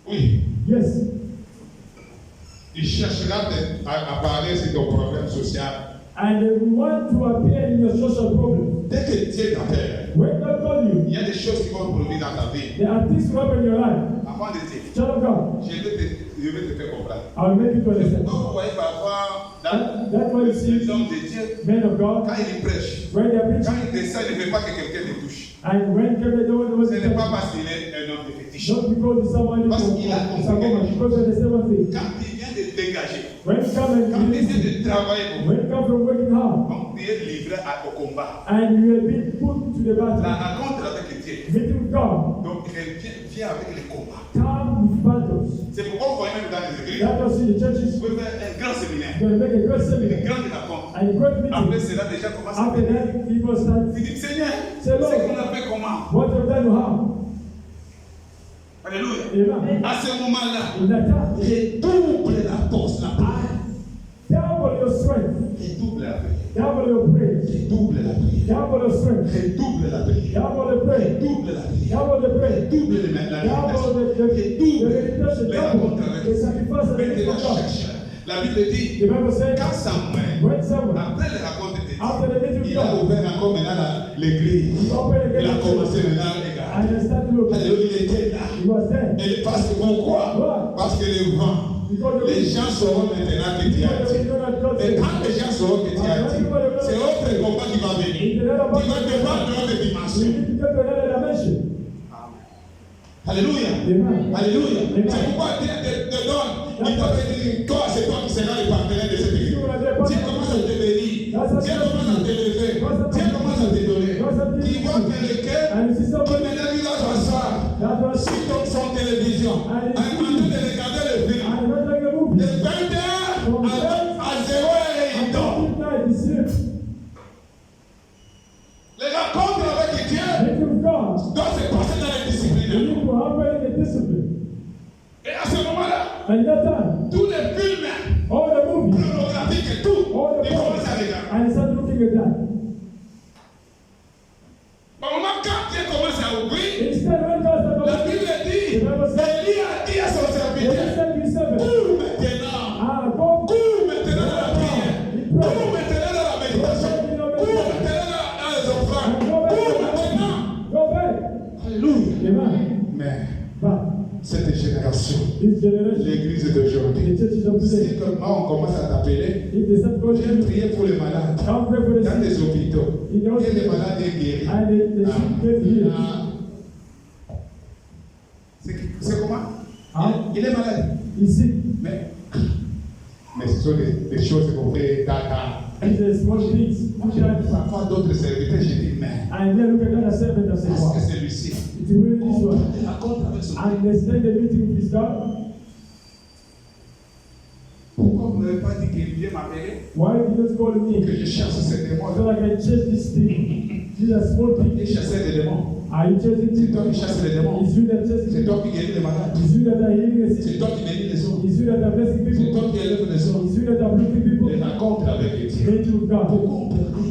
Oui, Yes. il cherchera à parler sur ton problème social. And they want to appear in your social problem. Dès que Dieu t'appelle, When God calls you, il y a des choses qui vont produire dans ta vie. there are things to happen in your life. Enfant de Dieu, Child of God, je vais te faire comprendre. I will make you to understand. Donc, vous voyez parfois, dans That's why you les see hommes de Dieu, men of God, quand ils prêchent, when they are quand preaching, ils descendent, ils ne veulent pas que quelqu'un les touche. and when they don't know what Ce to n'est pas do, parce qu'il est un homme de fétiche. not because it's somebody Parce from qu'il a compris Sagoma, quelque because of the same thing. Quand il vient de dégager, When you come quand and il vient listen, de travailler pour when you come from working hard, donc il est livré au combat. and you have been put to the La battle, rencontre avec Dieu. meeting with God, Donc, il vient avec les combats. come with battles. C'est pourquoi vous voyez même dans les églises, That was in the churches, vous pouvez faire un grand séminaire, going to make a great une seminar, grande rencontre. and a great Après meeting. cela, déjà commence à After venir. that, people start, Il dit, Seigneur, C'est long. c'est qu'on a fait comment? what have done you harm? Alléluia. Amen. À ce moment-là, In that time, Redouble la force, la prière. double your strength, redouble la prière. double your praise, Redouble la prière. double your strength, Redouble la prière. double the praise, Redouble la prière. double the praise, Redouble la double méditation. the meditation, les double rencontres avec the sacrifice of the Maintenant, people of God. cherche. La Bible dit, The Bible says, quand Samuel, when someone, après les rencontres de Dieu, after the meeting il with a God, ouvert encore maintenant l'église. he opened Il a again commencé maintenant à regarder. and he started looking. Alléluia, il était là. He was there. Et parce que pourquoi? Parce que le vent, les gens sauront maintenant que tu as dit. Mais quand les gens sauront que tu as dit, c'est autre combat qui va venir. Tu vas devoir dans des We dimensions. need to get to another dimension. Alléluia. Amen. Alléluia. C'est pourquoi Dieu te donne. Il t'a dit, toi, c'est toi qui seras le partenaire de cette église. Dieu commence à te bénir. Dieu commence à te lever. Dieu commence à te donner. Tu vois quelqu'un And you see qui somebody maintenant il va s'asseoir that was sur son télévision en train de regarder le film. and not like a movie. De 21 à 0 et il dort. Midnight, he sleeps. Les rencontres avec Dieu Meeting with God. doivent se passer dans les You disciplines. need to happen in the discipline. Et à ce moment-là, And that time, tous les films all the movies, pornographiques et tout, all the ils commencent à movies, regarder. and he started looking at that. Au moment quand Dieu commence à ouvrir, Instead, when God started la looking, Bible dit, Élie a dit à son he serviteur, said to his servant, cours maintenant, go, cours maintenant dans la prière, cours maintenant dans la méditation, cours maintenant dans les offrandes, cours maintenant. go back. Alléluia. Amen. Mais But cette génération, this generation, l'église d'aujourd'hui, the churches of si today, comme on commence à t'appeler, if they start going viens to prier pour les malades, come pray for the dans sick, les hôpitaux, que les malades aient guéri. and the sick get healed. C'est comment? Hein? Il est malade. He's sick. Mais ce sont des choses qu'on fait tata. These are small things. Parfois d'autres serviteurs, j'ai dit, mais And then look at that servant and say, est-ce wow, que celui-ci, it's really this on one. te raconte avec son And they spend the meeting with his God. Pourquoi vous n'avez pas dit qu'il vient m'appeler? Why did you not call que me? je cherche ces démons? So I can chase this thing. These are small Il things. chassait des démons. Are you chasing C'est toi demons? qui chasses les démons. Is you that chasing C'est demons? toi qui guéris les malades. Is you that are healing the C'est sick? toi qui bénis les autres. Is you that are blessing C'est people? toi qui élèves les autres. Is you that are blessing people? Les rencontres avec les dieux. Many to God. Beaucoup ont perdu.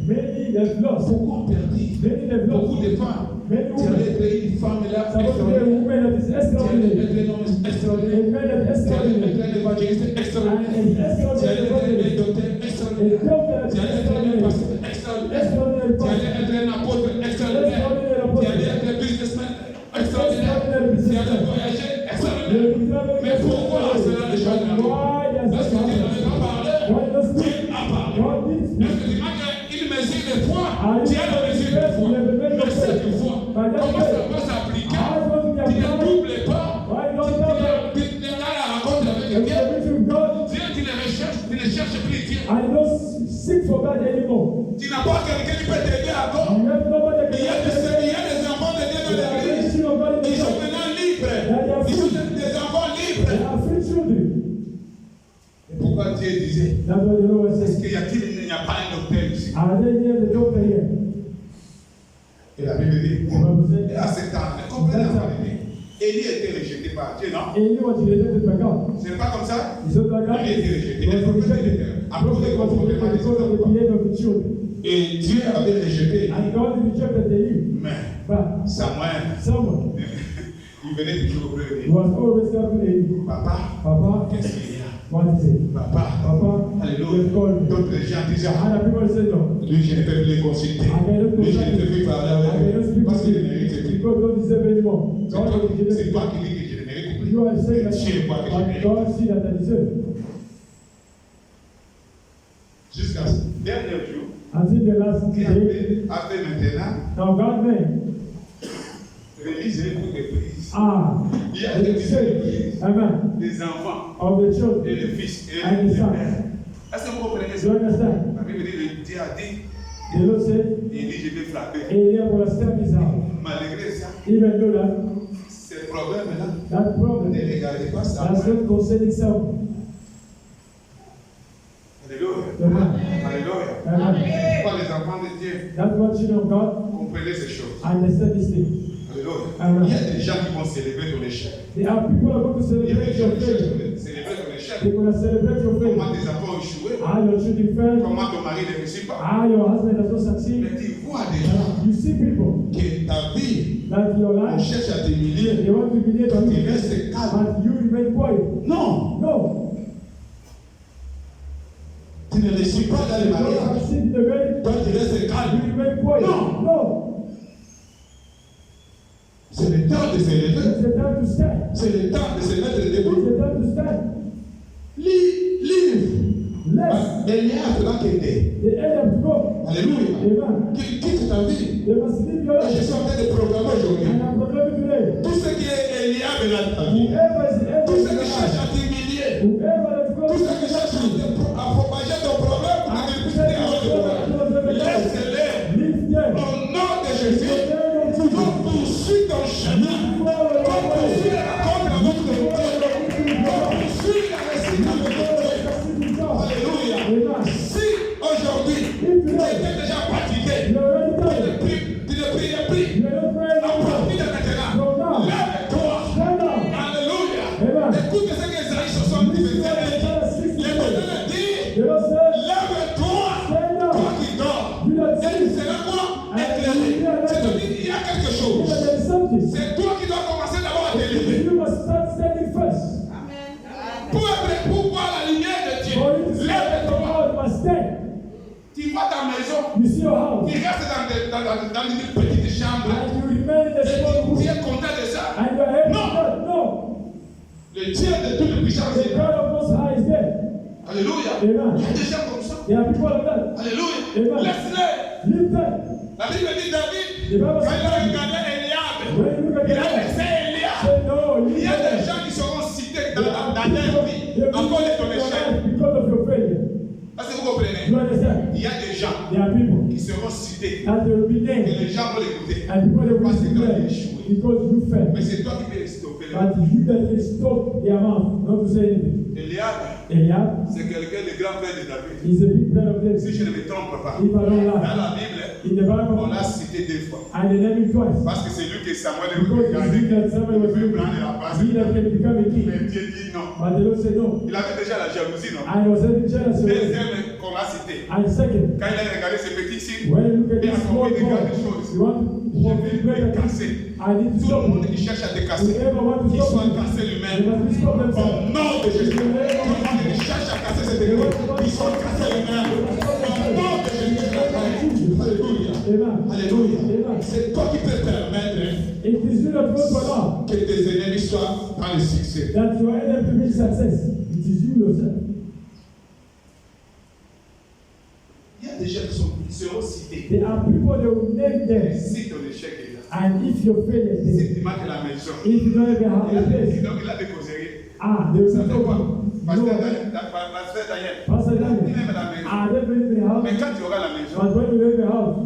Many have lost. Beaucoup ont perdu. Many have Beaucoup lost. de femmes. Many Tu allais women. être une femme là Supposed to be a extraordinaire. woman that is Tu allais extraordinary. être un homme A extraordinaire. man that is Tu allais extraordinary. être un évangéliste And extraordinaire. an Tu allais extraordinary être un evangelist. docteur A extraordinaire. doctor that Tu is allais être un extraordinary. pasteur extraordinaire. Extraordinary Tu allais pastor. être un apôtre extraordinaire. Extraordinary Tu apostle. allais être un businessman extraordinaire. Tu allais voyager extraordinaire. Mais pourquoi cela ne change pas? Why does Parce que it Dieu happen? n'avait pas parlé. Why does Dieu it a parlé. God needs me? Est-ce que tu vois qu'il mesure des fois? Dieu a mesure des fois. Mais cette fois, comment ça va s'appliquer? Tu ne doubles pas. Why Tu don't you es dans la rencontre avec have Dieu. the of God? Dieu, tu ne cherches plus Dieu. I don't seek for God anymore. Tu n'as pas quelqu'un qui peut t'aider encore. You have nobody that Il y a can des enfants de Dieu dans l'église. of God in the Ils sont church. maintenant libres. Ils sont des enfants libres. They are free children. Et pourquoi Dieu disait? That's what the Lord Est-ce says. qu'il n'y a pas un docteur ici? Are they near the doctor here? Et la Bible dit, The Bible says, et à ce temps, comprenez la vérité. Élie était rejeté par Dieu, non? Eli was rejected by God. Ce n'est pas comme ça? Is it like that? Élie était rejeté. He Les was prophètes rejected. étaient à cause des Prophet was comportements rejected des because of the enfants. behavior of the children. Et Dieu avait rejeté. And God rejected Eli. Mais But Samuel, someone il venait toujours auprès de lui. was always coming to Eli. Papa, Papa, qu'est-ce qu'il y a? what is it? Papa, Papa, they alléluia. called me. D'autres gens disaient, ah, And the people say no. lui, je ne peux plus les consulter. Lui, je ne peux plus parler I avec cannot lui. speak Parce to qu'il ne you mérite plus. because don't deserve anymore. C'est God toi, will reject c'est you. toi qui dis que je ne mérite plus. You are saying that, C'est moi que je but mérite. God see that I deserve. Jusqu'à ce dernier jour, Until the last qui day, a fait maintenant, now God made. réaliser pour des prises. Il y a The des church, prises, amen, des enfants of the et children des fils et and des the sons. pères. Est-ce que vous comprenez Do ça? you understand? La Bible dit, le Dieu a dit, The Lord said, il dit, je vais frapper. Eliab will step his out. Malgré ça, Even though that, ce problème-là, that problem, ne regardez pas ça. that's not concerning someone. Alléluia. Amen. Alléluia. Amen. Pourquoi les enfants de Dieu That's what children of God comprennent ces choses? understand this thing. Alléluia. Amen. Il y a des gens qui vont célébrer ton échec. There are people who are going to Il y a des celebrate gens your qui failure. vont célébrer ton échec. They're going to celebrate your Comment failure. tes enfants ont échoué? How your children failed. Comment ton mari ne réussit pas? How your husband has not succeeded. Mais tu vois des gens You see people que ta vie, that your on life, cherche à t'humilier. they want to humiliate Toi, tu you, restes calme. but you remain quiet. Non, No. tu ne réussis pas dans le You don't mariage. succeed in the wedding. Toi, tu restes You calme. remain quiet. No. No. C'est le temps de se lever. It's the time to stand. C'est le temps de se mettre It's debout. the time to stand. Livre. Let's. Eliab là qui était. The end of go. Alléluia. Amen. Quitte ta vie. They must live your Et je life. suis en train de proclamer aujourd'hui. And I'm proclaiming today. Tout ce qui est Eliab dans ta vie. Whoever is the end Tout of ce your qui cherche life. à t'humilier. Whoever is Tout going ce qui cherche à propager ton problème pour te discuter avec toi. Laisse-les. live them. Au nom de Jésus, qu'on poursuit ton chemin. Qu'on poursuit la rencontre avec ton Dieu. Qu'on poursuit la réussite avec ton Dieu. Alléluia. Si aujourd'hui, tu étais déjà fatigué, tu ne priais plus. À partir de maintenant, lève-toi. Alléluia. Écoute ce que Isaïe 70 dit. L'Éternel dit, lève-toi, toi qui dors. Et c'est là quoi? Éclairé. C'est-à-dire qu'il y a quelque chose. C'est toi qui dois commencer d'abord à t'élever. Pour voir la lumière de Dieu. Lève-toi. Tu vois ta maison. Tu restes dans une petite chambre. Tu es content de ça? Le Dieu de toute puissance est là. Alléluia. Il y a des gens comme ça. Alléluia. Laisse-les. La Bible dit David, quand il a regardé Eliab, il a laissé Eliab. Il y a des gens qui seront cités dans leur vie à cause de ton échec. Est-ce que vous comprenez? Il y a des gens qui seront cités et les gens vont l'écouter parce que tu as échoué. because you fail. Mais c'est toi qui peux les stopper. But you that can stop the amount, not to say anything. Eliab c'est quelqu'un, le grand frère de David. is a big friend of David. Si je ne me trompe pas, If I don't dans lie, la Bible, in the Bible, on l'a cité 2 fois. and they named him twice. Parce que c'est lui que Samuel a Because regardé. he that Samuel was Il veut looking, prendre la place. he that can become a king. Mais Dieu dit non. But the Lord said no. Il avait déjà la jalousie, non? And he was very jealous of it. Deuxième qu'on a cité. And second, Quand il a regardé ses petits signes, when you look at il a this small compris de boy, grandes choses. you want Je to vais be les better. casser. I need to Tout stop le monde him. qui cherche à te casser, Whoever want to qu'il stop soit him, cassé they lui-même. must stop Au themselves. nom de Jésus. Tout le monde qui cherche à casser cette église, qu'ils soient cassés lui-même. Au nom de Jésus. Alléluia. Amen. Alléluia. Amen. C'est toi qui peux permettre It is you that goes for now. que tes ennemis soient dans le succès. That your enemy will success. It is you yourself. Il y a des gens qui seront cités. There are people that will name them. Si ton échec est là, And if your failure is si there, tu manques la maison, if you don't even have il a a place, des causeries. they will Ça say, fait quoi? Pasteur no, Daniel, Pastor il Daniel, aime la maison. they don't even have. Mais quand tu auras la maison, But when you leave the house,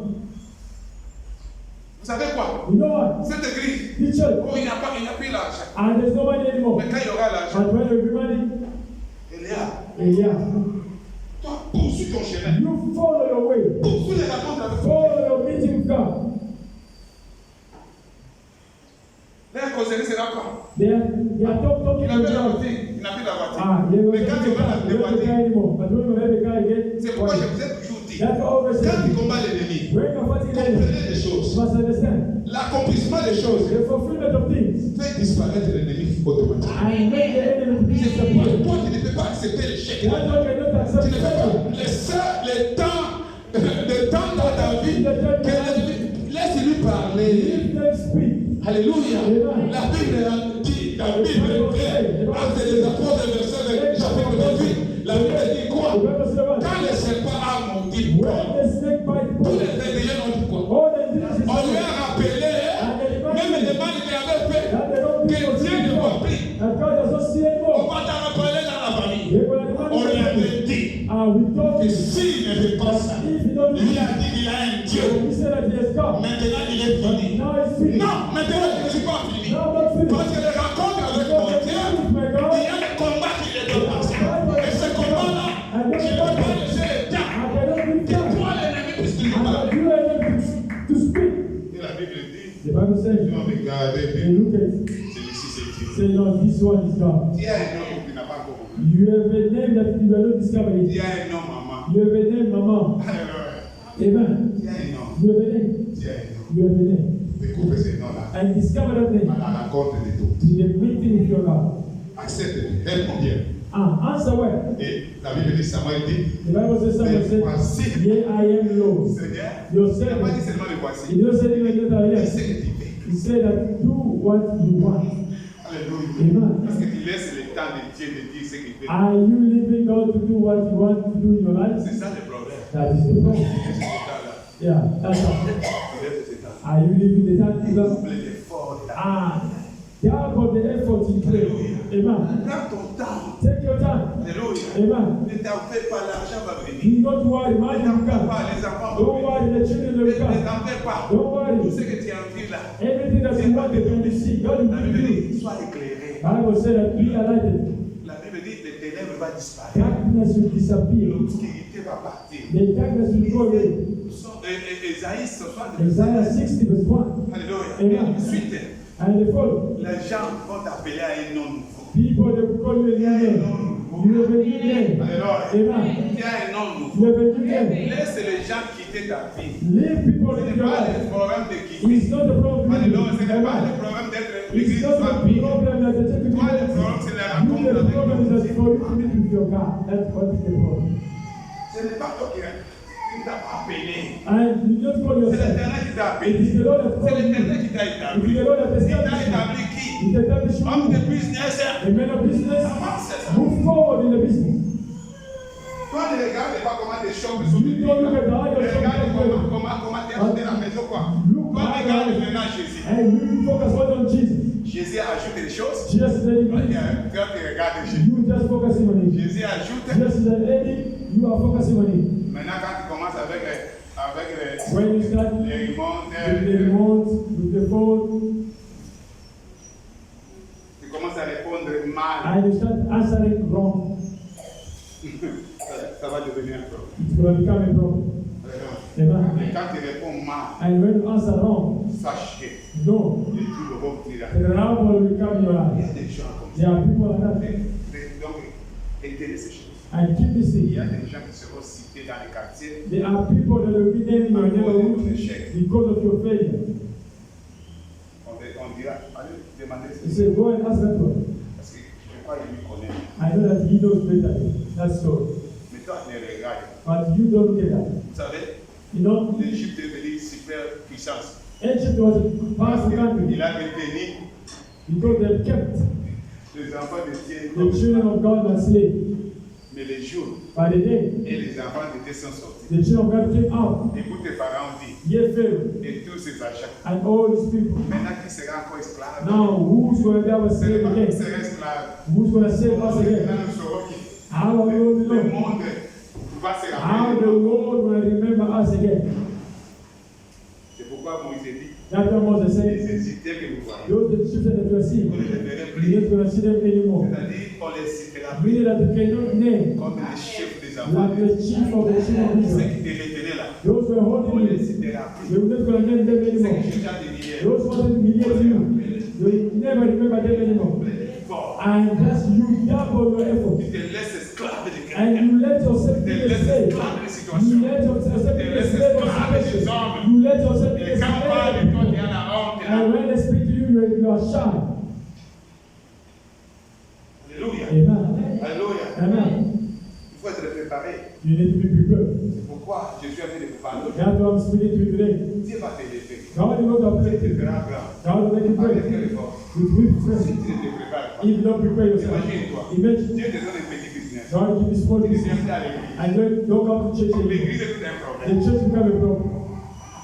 vous savez quoi? you know what? Cette église, Teacher, oh, il n'y a plus l'argent. and there's no money anymore. Mais quand il y aura l'argent, But when you have money, toi, poursuis ton chemin. you follow your way. Poursuis les rencontres avec toi. Follow your meeting with God. La causerie sera quoi? They are talking Il to n'a plus la God. voiture. Il n'a plus la voiture. They will Mais quand tu auras la have a car voiture, anymore. But when you have a car again, c'est pourquoi je vous ai toujours dit, that's always quand tu combats l'ennemi, when you're fighting the enemy, Comprenez les you choses. must understand L'accomplissement des choses the fulfillment of things fait disparaître l'ennemi automatiquement. and make the enemy to disappear. Toi, tu ne peux pas accepter l'échec. That's why you cannot accept Tu ne peux pas failure. laisser le temps dans ta vie que l'ennemi laisse-lui parler. If they speak, Alléluia. Amen. La Bible dit, la Bible dit, Actes des Apôtres, verset 20, chapitre 28, la Bible dit quoi? the Bible says what? Quand le serpent a mordu, When the snake bites tous people, les ingrédients ont dit quoi? all they do is On lui a rappelé, même les demandes qu'il avait fait, that they don't que think of Dieu sin ne voit anymore. plus. And God does not see On anymore. va t'en rappeler dans la famille. They will On lui demand avait dit we told que you s'il ne fait pas ça, if you don't do lui it, a dit qu'il a un Dieu. we say that he has come. Maintenant, il est fini. Now it's finished. Non, maintenant, je ne suis pas fini. Now not finished. Parce que les rencontres avec mon Dieu, My il God, y a des combats qui les dépassent. Et ce combat-là, je ne peux pas laisser le temps I cannot be que done. toi, l'ennemi, puisse te I parler. have you able to speak. et la Bible dit, The Bible says, non, regardez, they look at it, celui-ci c'est Dieu. say, no, this one is God. Il y a un homme qui n'a pas encore compris. You have a name that you will not discover Il it. y a un homme, maman. You have a name, Mama. Alléluia. Amen. Il y a un homme. You have a name. Il y a un homme. You have a name. Découpe ce nom-là And discover that name à la rencontre de tout. in the meeting with your God. Accepte-le. Réponds bien. Answer well. Et la Bible dit, Samuel dit, The Bible says, someone mais voici, said, Here I am, Lord. Seigneur, Your il n'a pas dit servant. seulement le He voici. didn't say even that I Il am. sait que tu fais. He said that do what you want. Alléluia. Amen. Parce que tu laisses le temps de Dieu de dire ce qu'il fait. Are you living God to do what you want to do in your life? C'est ça le problème. That is the problem. C'est ce temps-là. Yeah, that's all. Tu laisses ce temps. Are you living the time to God? Double l'effort. God got the effort in prayer. Amen. Prends ton temps. Take your time. Alléluia. Amen. Ne t'en fais pas, l'argent va venir. Do not worry, Ne man. t'en You fais come. pas, les enfants Don't vont venir. worry, the children will Ne come. t'en fais pas. Don't Tout worry. ce que tu as envie là. Everything that you want, when you see, God will La give Bible you. dit, sois éclairé. Bible said that be enlightened. La Bible dit, les ténèbres vont disparaître. Darkness will disappear. L'obscurité va partir. The darkness will go away. Esaïe 60. Isaiah 60 verse 1. Alléluia. Amen. Ensuite, And the follow. les gens vont t'appeler à un nom nouveau. People they will call you a new name. You have a new name. Alléluia. Amen. Il y a un nom You nouveau. have a new name. Laisse les gens quitter ta vie. Leave people Ce in n'est your pas life. le problème de It's quitter. not the problem. Alléluia. Ce n'est pas le Amen. problème d'être It's l'église not soit the vide. problem that the church Toi, le is. problème, c'est la You, rencontre the avec problem is that Dieu. for you to meet with your God. That's what is the problem. Ce n'est pas toi qui t'a appelé. And you just call C'est yourself. l'éternel qui t'a It appelé. is the Lord that C'est called l'éternel you. qui t'a It établi. is the Lord that Il t'a established établi you. qui? It established Homme de you. business. A man of business. Avance. Move forward in the business. Toi, ne regarde pas comment tes shops sont You don't look at how your shop regarde is going. comment tu as acheté la maison, quoi. Look Toi, how regarde maintenant Jésus. and you focus on Jesus. Jésus ajoute des choses. Jesus is the Toi, leading. tu regardes Jésus. You just focusing on it. Jésus ajoute. Jesus is the leading. You are focusing on it. Maintenant, quand tu commences avec When you start les with the remontes, remote, with the phone, mal. and you start answering wrong, Ça va devenir un problème. it's going to become a problem. Amen. Et quand tu réponds mal, And when you answer wrong, sachez, no, les trucs vont venir. the trouble will come in your Il y a eyes. des gens comme There ça. are people like that. Donc, aidez ces choses. And keep Il listening. y a des gens qui seront cités dans les quartiers There are people that will be naming your à cause de ton neighborhood échec. because of your failure. On dira, allez, demandez You ça. say, go and ask that one. Parce que je crois qu'il lui connaît. I know that he knows better. That's so. Mais toi, ne regarde. But you don't look at that. Vous savez, You know, l'Égypte est devenue super puissance. Egypt was a powerful country Il a détenu because they kept les enfants de Dieu the children of God as slaves. mais les jours By the day, et les enfants de Dieu sont sortis. the children of God came out. Écoute tes parents dit Ye Pharaoh et tous ses achats. and all his people. Maintenant qui sera encore esclave? Now, who's going to be our C'est slave pas qui again? sera esclave. Who's going to save us Maintenant again? nous saurons qui How are we going to le know? monde va se How the rappeler. world will remember us again? C'est pourquoi Moïse dit That's what Moses les said. Égyptiens que vous voyez, Those the children that you are vous seeing, ne les verrez you're plus. not going to see them anymore. C'est-à-dire on les citera plus Meaning that you cannot name comme les chefs des enfants. like the chief of the children of Ceux Israel. qui te retenaient là, Those who are on holding les you, citera plus. you're not going to name them Ceux anymore. qui cherchent à humilier, Those who want to humiliate you, you never remember them anymore. fort. And thus you double your effort. Tu te laisses esclave de quelqu'un. And you let yourself Tu be te a laisses slave. esclave de You situations. let yourself Tu be te a laisses slave of esclave des situation. hommes. You let yourself be a Et quand on parle de slave. toi, tu as la honte. And when they speak to you, you are shy. Alléluia. Amen. Alléluia. Amen. Il faut être préparé. You need to be prepared. C'est pourquoi je suis en train de vous parler. That's what I'm speaking to you today. Dieu va t'élever. God is going to Tu uplift te you. verras grand. God will make you Avec great. quelle force? With great Si strength. tu ne te prépares pas, If you don't prepare yourself, imagine-toi. imagine Dieu te donne un petit business. God give you small Tu business. viens à l'église. And don't come to church anymore. L'église est tout un The problème. church become a problem.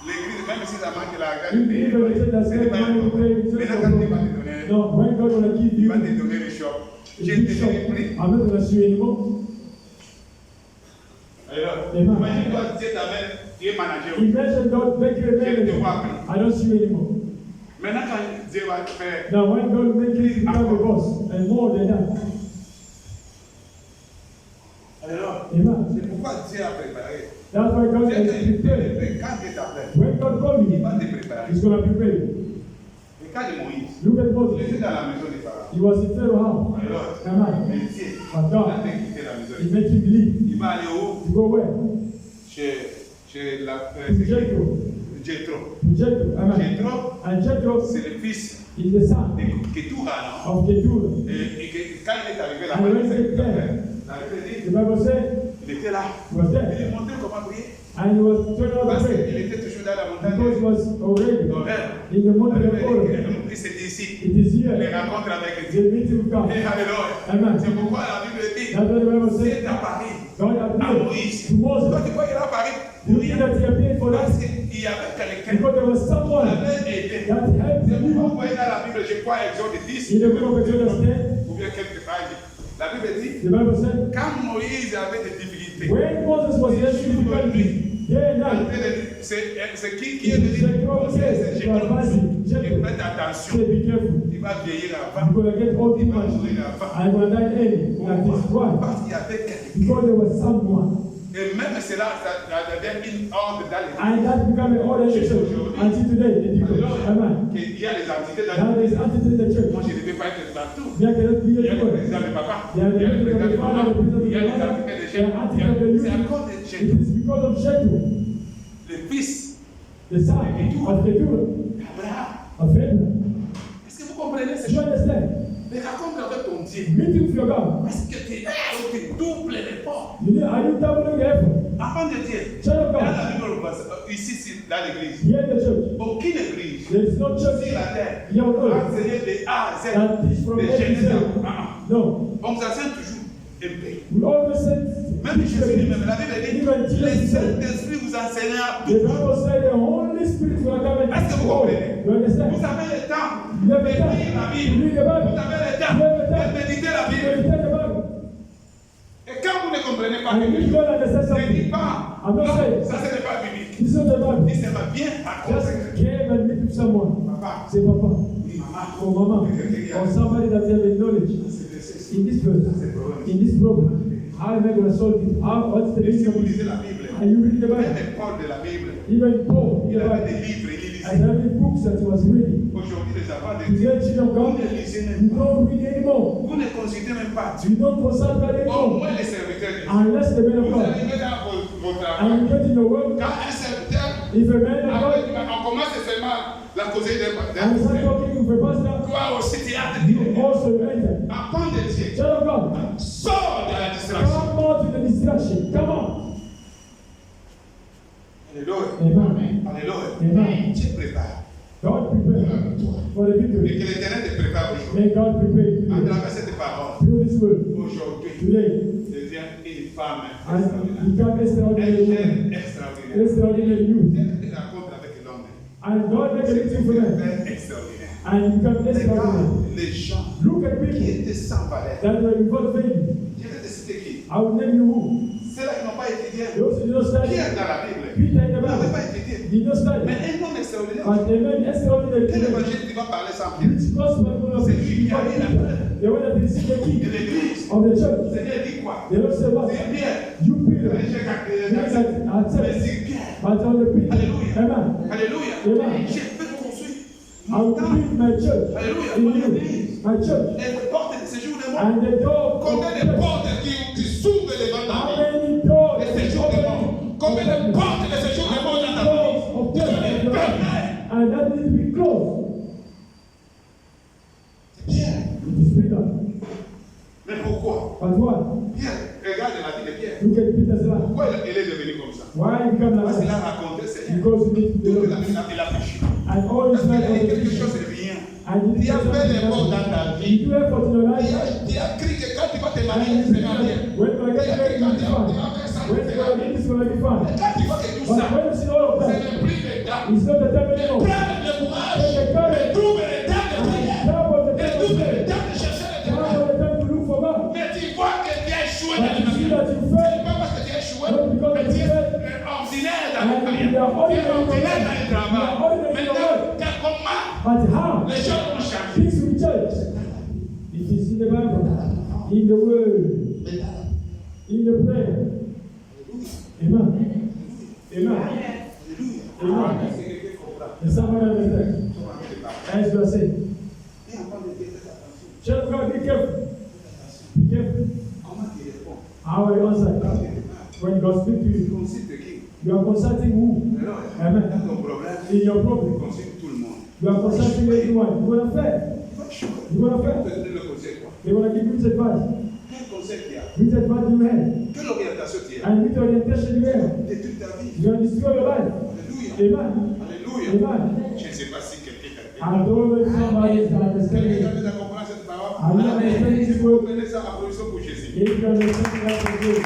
L'église, même si ça manque l'argent, If de even the church has ce n'est spent pas un money to pay, problème. it's not Maintenant, a quand Dieu va te problem. donner, No, when God will give il you va te donner le shop. a Je big te shop, donne plus. I'm not going to sue you anymore. Alors, Amen. imagine-toi, Dieu t'amène, tu es manager. Imagine God make you a Je te manager. vois plus. I don't sue you anymore. Maintenant, quand Dieu va te faire, Now, when God make you become a boss, and more than that, alors, amen. c'est pourquoi Dieu a préparé. That's why God Dieu has te prepared. préparé. Quand Dieu t'appelle, When God called il you, va te préparer. He's going to prepare you. Le cas de Moïse, Look at il Moses. était dans la maison des parents. He was in Pharaoh's house. Alors, Amen. mais Dieu, But il a God, fait quitter la maison. He made him leave. Il va aller où? To go where? Chez la. To Jethro. Jethro. To Jethro. Amen. Jethro, And Jethro c'est le fils is the son de Ketura, non? of Ketura. Et quand il est arrivé And là-bas, when il he s'est came fait. there, La Bible the dit, Bible said il était là. he was Il there. lui montrait comment prier. And he was turning out Parce to qu'il pray. était toujours dans la montagne Because he was already d'Horeb. in the La mountain Bible of dit Horeb. que c'est ici. It is Les here. rencontres avec Dieu. The meeting with God. Et alléluia. Amen. C'est pourquoi la Bible dit, That's what the Bible Dieu said. est à Paris. God À appeared Moïse. to Moses. Toi, tu crois qu'il est à Paris? You think that he appeared for Parce us qu'il y avait quelqu'un because there was qui someone l'avait aidé. that helped C'est pourquoi you. vous voyez dans la Bible, je crois, Exode 10, In the book of Exodus 10, ou bien quelques pages. La Bible dit, the Bible said, quand Moïse avait des difficultés, when Moses was having difficulty, day and night, c'est qui est venu? C'est Jésus. Faites attention. say, be careful. Il va vieillir You're avant. going to get old Il too va much. mourir avant. I'm going to die early. Like this. Why? Parce qu'il y avait quelqu'un. Because there was someone. Et même cela, ça devient une ordre dans les And that became an order in the church until today. The people. Amen. Il y a les entités dans Now les there's entity in the church. Moi, je ne devais pas être partout. There cannot be Il y a le anyone. président de papa. There are Il y a the le people président of de the father, maman. the people of Il y the a les mother, entités de there chef. are entities of the C'est à youth. cause de It Jésus. is because of Jethro, Le fils the son of Ketura, d'Abraham. of Abraham. Est-ce que vous comprenez ces Do you choses? understand? Mais raconte avec ton Dieu. Meet with your God. Parce que tu doubles l'effort. Are you doubling your effort? Enfant de Dieu. Child of Dans God. la Bible, ici, dans l'église. Here in the church. Aucune église There is no church sur la terre here on earth enseignée de A à Z. that teach from De A to Genèse Z. à No. On vous enseigne toujours un peu. We always said, Même Jésus lui-même, la Bible dit, even le Jesus said, Saint-Esprit vous enseignera the tout. Bible said the Holy Spirit will come and Est-ce que teach vous you all. comprenez? You understand? Vous avez le temps You de have the lire time la to Bible. read the Vous Bible. avez le You temps have the de time méditer la to Bible. meditate the Bible. Et quand vous ne comprenez pas And quelque you chose, don't understand ne something. dites pas, I'm not non, saying. ça ce n'est pas biblique. This is not the Bible. Dis, ça va bien à cause Just de came and meet with someone. papa, Say, Papa, oui, maman, or Mama, or somebody that have a knowledge. c'est de in this verse, in this problem. How am I going to solve it? What's the Et si reason? vous lisez la Bible, Are you reading the même Bible? les Paul de la Bible, Even Paul, il the avait des Bible, livres, il les and lisait. every books that he was reading. Aujourd'hui, les enfants de Dieu, Today, children of vous God, ne lisez you même pas. don't read anymore. Vous ne consultez même pas Dieu. You don't consult God Au anymore. moins les serviteurs de Dieu. Unless the man of Vous God. arrivez dans vos And travaux. you get in your work. Quand un serviteur, If a man of God, on commence seulement la causerie d'un and you start talking with a pastor, toi aussi tu as you de also enter. apprends de Dieu. Child of God, Sors de la distraction. come out to the distraction. Come on. Alléluia. Amen. Alléluia. Amen. Dieu prépare. God prepare for the Et victory. que l'Éternel te prépare aujourd'hui. May God prepare you À today. travers cette parole, Through this word aujourd'hui, today. deviens une femme And extraordinaire. become extraordinary Un woman. jeune extraordinaire. Extraordinary youth. Dieu te rencontre avec l'homme. And God make a C'est victory for them. un extraordinaire. And you become extraordinary. Regarde les gens Look at qui people étaient sans valeur. that were without faith. Je vais te citer qui? I will name you who. Ceux-là qui n'ont pas étudié. Those who did not study. Pierre dans la Bible. Peter in the N'avait Bible pas étudié. did not study. Mais un homme extraordinaire. But a man extraordinary. Quel évangile tu vas parler sans Pierre? Which gospel will C'est lui qui a mis la preuve the one that is the de key l'église. of the church. Le Seigneur dit quoi? The Lord said what? C'est Pierre. You Peter. L'échec a créé Things that are Mais said. c'est Pierre. But on the Peter. Alléluia. Amen. Alléluia. Amen. J'ai fait construire I will mon temple. build my church. Alléluia. In Mon you. église. My church. Et les portes de séjour de moi. And the door. Combien de portes qui s'ouvrent devant ta How vie? many doors? Les séjours de mort. Combien de portes de séjour de mort dans ta vie? Doors of Tu dois death. les fermer. And that needs to be closed. Pierre. It is Peter. Mais pourquoi? But what? Pierre, regarde la vie de Pierre. Look at Peter's life. Pourquoi il est devenu comme ça? Why he become Parce like qu'il a that? raconté ses liens. Because he needs to be Toute la Lord. vie, il a péché. And all his Parce qu'il life a was dit quelque a chose de rien. And he Tu as fait des morts dans ta You vie. do effort in your life. Tu as cru que quand tu vas te And marier, you tu think seras that bien. when I get married, Quand it's tu fine. vas faire ça, tu When seras I bien. get this, gonna be fine. Quand tu vois que tout But ça, when you see all of ce that, n'est plus le temps. it's not the time anymore. Prends le courage et trouve le temps de prier. Now was the Et time trouve to le pray. temps de chercher le Now témoin. was the time to look for God. Mais tu vois que tu as échoué But dans you la see vie. that you Ce fail. n'est pas parce que tu as échoué, Not because mais you tu es fail. ordinaire dans le And travail. you are Tu es ordinary. ordinaire dans le travail. You are ordinary in your Maintenant, comment But how? les choses vont changer? Things will change. It is in the Bible, in the Word, in the prayer. Amen. Amen. Amen. And somebody understand? As you are saying. Child of God, be careful. Be careful. Comment il répond? How are you answer? When God speaks to you, Consulte qui? you are consulting who? Alors, Amen. dans ton problème, In your problem. consulte tout le monde. You are consulting everyone. You're going to fail. Il va échouer. You're going to Il va fail. te donner le conseil quoi? They're going to give you which advice. Quel conseil qu'il y a? Which advice do you have? Quelle orientation tu as? And which orientation do you have? Détruis ta vie. You are destroy your life. Alléluia. Amen. Alléluia. Amen. Je ne sais pas si quelqu'un t'a dit. I don't know if somebody is understanding Quelqu'un it. t'a compris cette parole? I don't understand Si this vous word. prenez ça en position pour Jésus. If you understand that is good.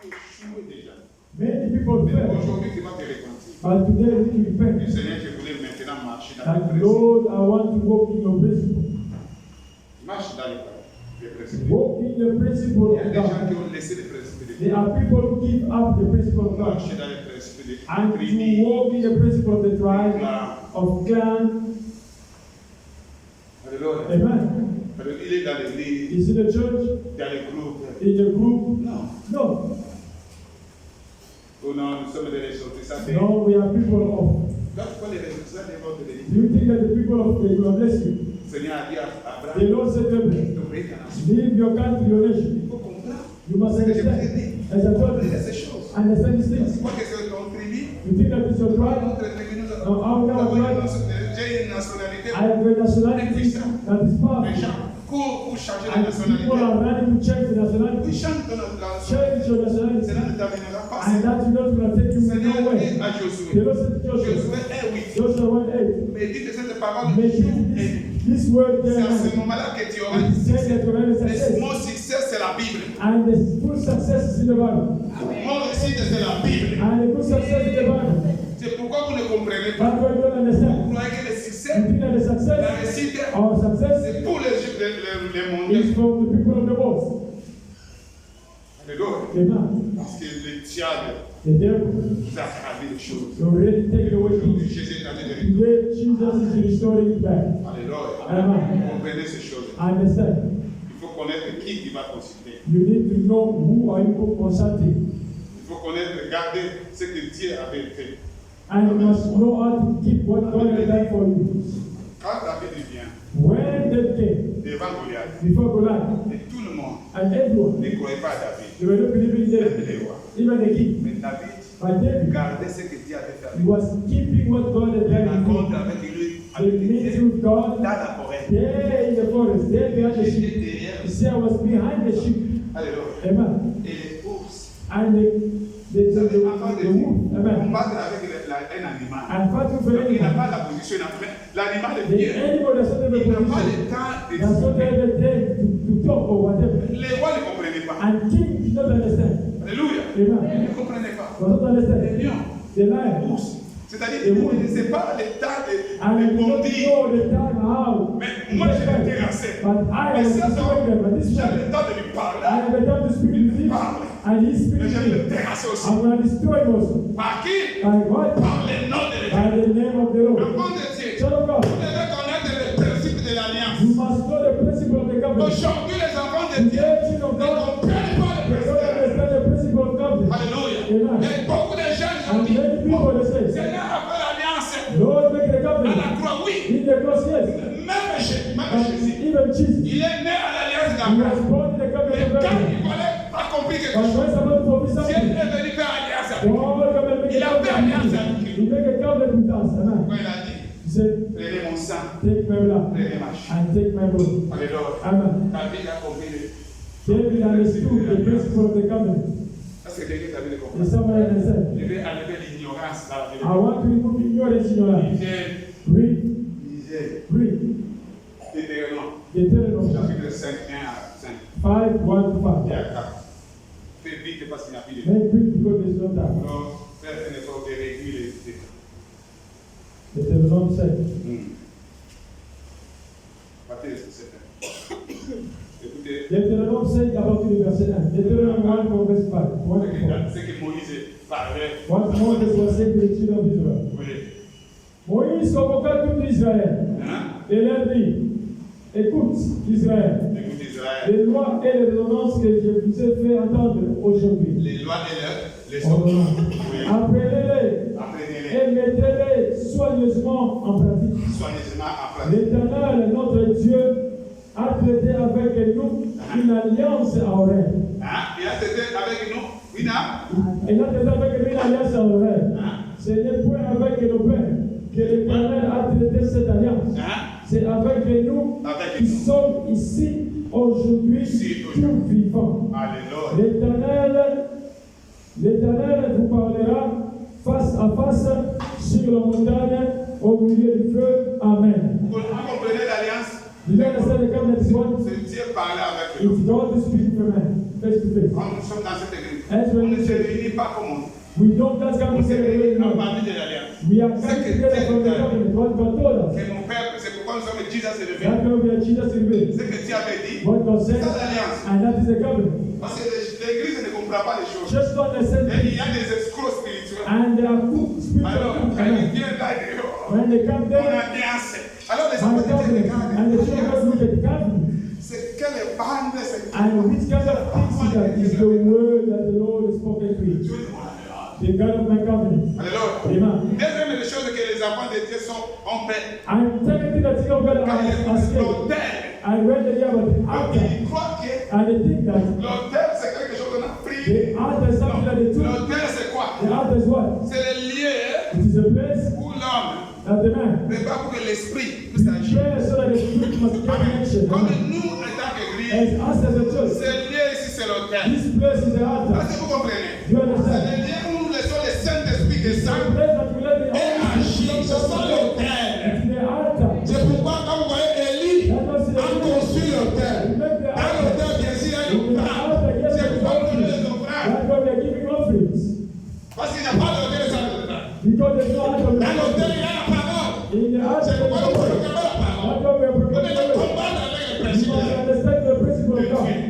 Échoué déjà. Many people Mais fail. aujourd'hui, tu vas te repentir. But today we need to Le repent. Seigneur, je voulais maintenant marcher dans le That principe. Lord, I want to walk in your principle. Marche dans les principes. Walk in the principle Il y a of des gens qui God. ont laissé les principes de There Dieu. are people who give up the principle of God Marcher dans les principes de and to tribu, walk in the principle of the tribe, clan. of clan. Alléluia. Amen. Alors, il est dans l'église, Is in the church, dans les groupes. in the group? Non. No. Oh non, nous sommes des ressortissants. No, we are people of. Quand tu vois les ressortissants de votre église, Do you think that the people of the will bless you? le Seigneur a dit à The Abraham, Lord said to Abraham, de prier ta nation. leave your country, your nation. Il faut comprendre. You must understand. As I told Comprenez you, ces choses. understand these things. Moi, que c'est ton tribu, You think that it's your tribe? notre tribu, nous No, our avons tribe. j'ai une nationalité. I have a nationality that is Les powerful. gens courent pour changer la And people nationalité. are running to change the Oui, nationality. change ton nationalité. Change your nationality. Cela ne t'amènera pas. And that will not gonna take you Seigneur dit nowhere. à The Josué, Lord said to Joshua, Josué 1:8, Joshua 1:8, mais dis que cette parole make jour et it nuit. this word C'est à ce there. moment-là que tu auras And du say succès. that you have a success. Mon succès, c'est la Bible. And the full success is in the Bible. Mon réussite, c'est la Bible. And the full success is in the Bible. C'est pourquoi vous ne comprenez pas. That's why you don't Vous understand. croyez que le You succès, think that the la success, réussite, our success, c'est pour les mondiaux. is from the people of the world. Alléluia. Amen. Parce que le diable The devil vous a ravi les choses. is already taken away Aujourd'hui, things. Jésus est en train de retourner. Today, Jesus is restoring it back. Alléluia. Amen. Comprenez ces choses. Understand? Il faut connaître qui va consulter. You need to know who are you consulting. Il faut connaître, regarder ce que Dieu avait fait. And you must know how to keep what God has done for you. Quand David vient When they came devant Goliath, before Goliath, et tout le monde and everyone, ne croyait pas à David, they were not believing même David, les rois. even the king. Mais David But David, gardait ce que Dieu avait fait he avec lui. was keeping what God had Il done rencontre in avec lui, him. The avec meeting Dieu, with God, dans la forêt. there in the forest, there behind the sheep. J'étais derrière. You see, I was behind the sheep. Alléluia. Amen. Et les ours, And the wolf. Amen. combattre avec un animal. And fighting for Donc, il n'a anyone. pas la position, l'animal est The bien. animal does not have a Il n'a pas position. le temps de Does not have a day to talk or whatever. Les rois ne comprenaient pas. And king did not understand. Alléluia. Amen. Ils ne comprenaient pas. Does not Les understand. lions, The lion. ours. C'est-à-dire qu'ils ne connaissaient pas le temps And de you don't bondir. know the time how. Mais moi, je l'ai terrassé. But I Mais am cet homme, persuaded by this j'ai man. le temps de lui I parler. have the time to speak with him. And he Mais speaks je to vais le me. terrasser aussi. I'm going to destroy him also. Par qui? By what? Par le nom de By l'Éternel. the name of the Lord. Enfant de Dieu, Son of God. vous devez connaître le principe de l'alliance. You must know the principle of the covenant. Aujourd'hui, les enfants de The Dieu children of ne God, comprennent pas le they don't principe. understand the principle of covenant. Alléluia. Amen. Et beaucoup de gens And ont dit, many people they say, Seigneur a fait l'alliance Lord, make the à covenant. la croix. Oui, In the cross, yes. même Jésus, And even Jesus, il est né à l'alliance he d'Abraham. was born in the Mais covenant of quand covenant. il fallait accomplir quelque But chose, when somebody forbids Dieu something, est venu faire alliance avec lui. God come and make Il a a fait alliance covenant avec with lui. you. He make a covenant with us. Amen. Quand il a dit, He said, prenez mon sang, take my blood prenez ma chair. and take my blood. Alléluia. Amen. David a compris. David understood the principle of the covenant. Est-ce que quelqu'un David a And compris? somebody understand. Je vais enlever l'ignorance dans la vie. I want to remove ignorance in your life. Misère, Read, misère. read. Deutéronome, Deuteronomy chapitre 5, 1 à 5. 5, 1 to 5. Et à 4. Fais vite parce qu'il n'y a plus de temps. Make quick because there's no time. Alors, faites un effort de réduire les idées. Deuteronomy 5. Partez de ce fait. Écoutez, Deuteronomy 5 à partir du verset 1. Deuteronomy 1 from verse 5. 1 to 4. ce que Moïse parlait. What Moses was saying to the children of Israel. Oui. Moïse convoqua tout Israël Hein? et leur dit, écoute Israël, Écoute Israël. les lois et les ordonnances que je vous ai fait entendre aujourd'hui. Les lois et les Ordonnances. ordonnances. Oui. Apprenez-les Apprenez-les. et mettez-les soigneusement en pratique. Soigneusement en pratique. L'Éternel, notre Dieu, a traité avec nous une alliance à Horeb. Hein? Il a traité avec nous. Oui, non? Il a traité avec nous une alliance à Horeb. Hein? Ce n'est point avec nos pères que l'Éternel a traité cette alliance. Hein? C'est avec nous Avec qui nous. sommes ici aujourd'hui, Ici, tout vivants. Alléluia. L'Éternel vous parlera face à face sur la montagne au milieu du feu. Amen. Vous comprenez l'alliance? You understand the covenant is what? C'est Dieu parler avec nous. It's God to speak to man, face to face. Quand nous sommes dans cette église, As on when ne se réunit pas comme on. we don't just come On se together réunit right en now. partie de l'alliance. We are coming together from the covenant. What God told us. C'est mon père, c'est pourquoi nous sommes Jesus et le That's Vin. why we are Jesus in vain. Ce que Dieu avait dit, What God c'est said, ça l'alliance. and that is the covenant. Parce que l'église ne comprend pas les choses. Just don't understand. Et il y a des escrocs spirituels. And there are spiritual Alors, people. quand ils Amen. viennent là, ils disent, oh, When they come on there, a alliance. Alors les and enfants the de Dieu covenant, regardent. and the children of God look at the covenant. C'est quelle bande, c'est And which kind of things that is the word that the Lord has spoken to you? The God of my covenant. Alléluia. Amen. Deuxième des choses que les enfants de Dieu sont en paix. And second thing that you of God Quand ils has écoutent said, l'autel, I read the year about the donc altar, ils croient que and they think that l'autel c'est quelque chose qu'on a pris. the altar is something that they took. L'autel c'est quoi? The altar is what? C'est le lieu It is a place où l'homme that the man ne pas pour que l'esprit puisse agir. prays so that the spirit must get connection. Comme Amen. nous, en tant qu'église, As us as a church, ce lieu ici c'est l'autel. this place is the altar. Est-ce que vous comprenez? You C'est understand? le lieu où nous laissons le Saint-Esprit The descendre place that we let the et Holy agir. Spirit Ce sont come. l'autel. It's the altar. C'est pourquoi quand vous voyez Élie a construit l'autel. Dans l'autel, bien sûr, il y a une femme. C'est pourquoi nous donnons les offrandes. That's why we are giving offerings. Parce qu'il n'y a pas d'autel sans l'autel. Because there's no altar. Dans l'autel, il y a la parole. In the altar, C'est pourquoi nous there's no proclamons la parole. That's why we are On est proclaiming de the word. combattre avec les You principes must understand the principle de of God. Dieu.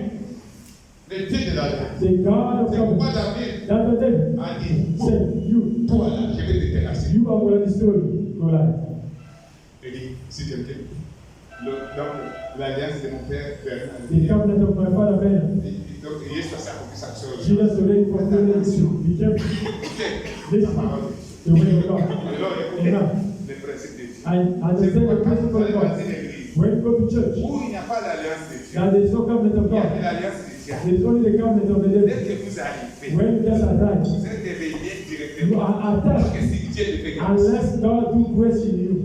Le Dieu de l'alliance. The God of C'est pourquoi covenant. David That's the thing. a dit, Goliath. Il dit, si quelqu'un. Donc, l'alliance de mon père, The covenant of my father Bernard. donc, Yesu s'accomplit sa chose. Jesus already fulfilled it. Be careful. La parole de Dieu. The way of God. Alors, écoutez Amen. les principes de Dieu. I understand the principle of God. When you go to church, Où il n'y a pas l'alliance de Dieu, now there is no covenant of il y a God. l'alliance du diable. There is only the covenant of the Dès devil. que vous arrivez, When you just arrive, vous êtes réveillé you directement. are Parce attached que si Dieu le fait grâce. unless God do question you.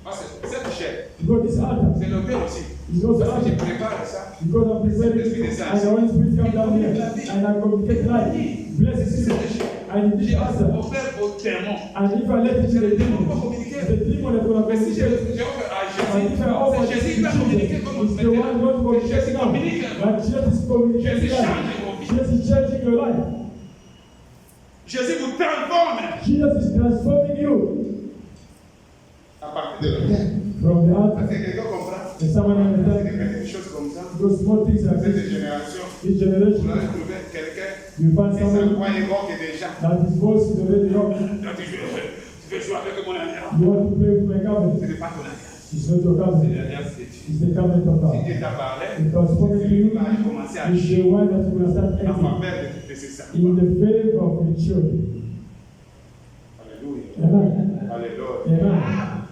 Parce que cette chair, Because this altar c'est le père aussi. is also Parce que je altar. prépare ça. Because I'm preparing it, and the Holy Spirit come down here, and I communicate life. Bless you. And in this J'ai altar, offert au démon. and if I let it to the demon, the demon that will Mais si j'ai communicate. offert à And if I Jésus, offer c'est this Jésus to qui va communiquer Jesus, comme vous it's the one God mettez. communicating Jésus now. communique. But Jesus is communicating Jésus life. change vos vies. Jesus is changing your life. Jésus vous transforme Jesus is transforming you à partir de là. from the altar. Parce que quelqu'un comprend. And someone C'est understands des choses comme ça. those small things like Cette this. génération, This vous generation, allez trouver quelqu'un you find qui someone s'envoie rock déjà. that his voice is already up. Donc tu veux jouer avec mon alliance. You want to play with my Ce covenant. n'est pas ton alliance. It's not your C'est covenant. l'alliance de Dieu. It's the covenant of Si God. Dieu t'a parlé, Because spoken to c'est lui qui you va commencer à is the agir one that will start en acting faveur de ses in enfants. the favor of the children. Alléluia. Amen. Alléluia. Amen.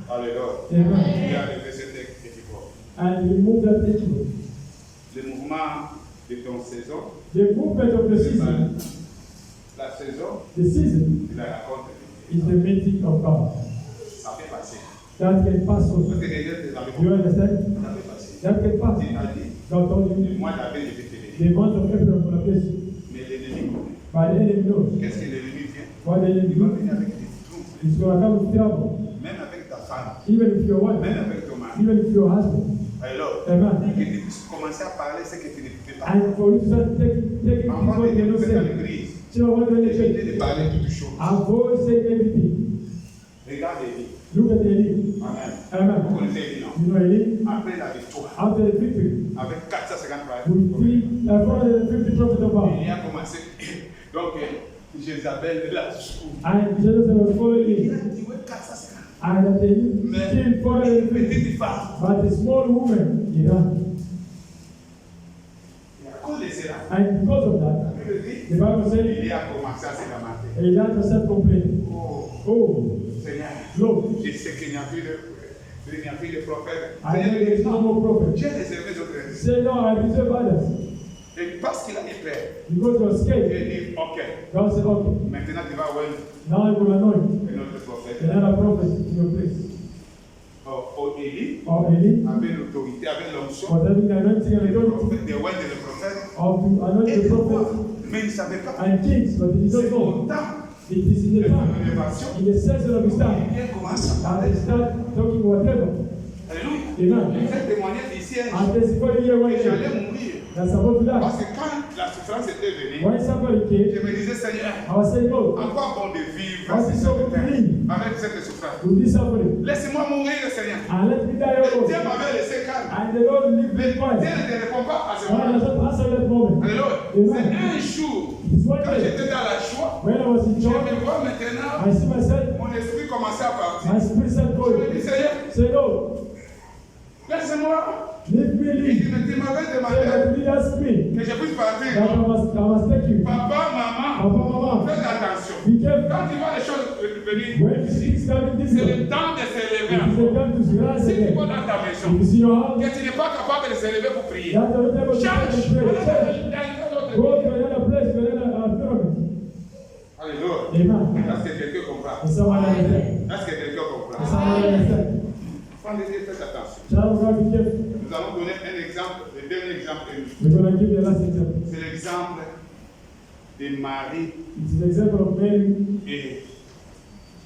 Alléluia. Amen. Regarde le verset équivoque. And remove that equal. Le mouvement de ton saison, The movement of the c'est pas season, la saison, the season c'est la rencontre de is Dieu. the meeting of God. Ça fait passer. That can pass Parce also. que déjà, tes amis, You understand? ça fait passer. That can pass. Dieu t'a dit, God told le you mois d'avril, je vais te the bénir. month of April will bless you. Mais l'ennemi connaît. But the enemy knows. Qu'est-ce que l'ennemi vient? What the enemy Il va do venir avec des troubles. is going to come with trouble. Même avec ta femme, Even if your wife, même avec ton mari. even if your husband. Alors, Amen. que tu puisses commencer à parler ce que tu ne peux pas. And for you to start taking things Avant what de you don't vous êtes à say. l'église, So what do you say? évitez de parler toutes choses. Avoid saying everything. Regarde Élie. Look at Eli. Amen. Vous Amen. connaissez Élie, non? You know Eli? Après la victoire, After the victory, avec 453 with 450 prophets of God. il a commencé. Donc, Jézabel, là, jusqu'où? And Jesus was following Il him. a dit, ouais, 450. And they killed Mais 450. petite femme, But a small woman, he ran. et à cause de cela, And because of that, la Bible dit, the Bible said, il a commencé à se lamenter. Elijah started complaining. Oh, Oh, Seigneur, Lord, je sais qu'il n'y a plus de prophète. I know there is no more prophet. J'ai réservé d'autres. Say, no, I reserve others. Et parce qu'il a eu peur, Because you're il a scared. dit, ok, God said, okay, maintenant tu vas voir now I will anoint un autre prophète. another prophet in your place. Oh, Élie Or Eli avait l'autorité, avait l'onction. was having the anointing and Le authority prophète, des rois et le prophète. of to anoint Et the de quoi? prophet Mais il ne savait pas. and kings, but he C'est didn't know. au temps It is in de the son time, élévation. in the season of his time, Il commence à and parler. they start talking whatever. Alléluia. Amen. J'ai témoigné ici un And jour testify here one que day j'allais mourir. that's about to die. Parce que quand la souffrance était venue, When somebody came, je me disais, Seigneur, I was saying, no, à quoi bon de vivre what is so cette terre clean avec cette souffrance? with this suffering? Laisse-moi mourir, Seigneur. And let me die Et also. Dieu m'avait laissé calme. And the Lord leave Mais me Dieu quiet. ne te répond pas à ce God moment. does not answer that moment. Alléluia. Amen. C'est un jour, It's one quand day, j'étais dans la joie, when I was in je joy, me vois maintenant, I see myself, mon esprit commençait à partir. my spirit said, Je me God, dis, Seigneur, say no, laisse-moi. leave me Et leave. tu m'avais Say demandé that you ask me, que je puisse that partir. I must take you. Papa, maman, Papa, mama, faites attention. be careful. Quand tu vois les choses venir, When you see things coming this c'est way, le temps de se it lever. is the time to rise Si tu again. vas dans ta maison, If you see your house, que tu n'es pas capable de se lever pour prier, that you're not able to change. pray, change. Go to another place, to another pyramid. Alléluia. Amen. Est-ce que quelqu'un comprend? And someone understand. Est-ce que quelqu'un And comprend? someone understand. Frère de Dieu, faites attention. Child of God, be careful. Nous allons donner un exemple, le dernier exemple. We're going to give you the last example. C'est l'exemple de Marie It is the example of Mary et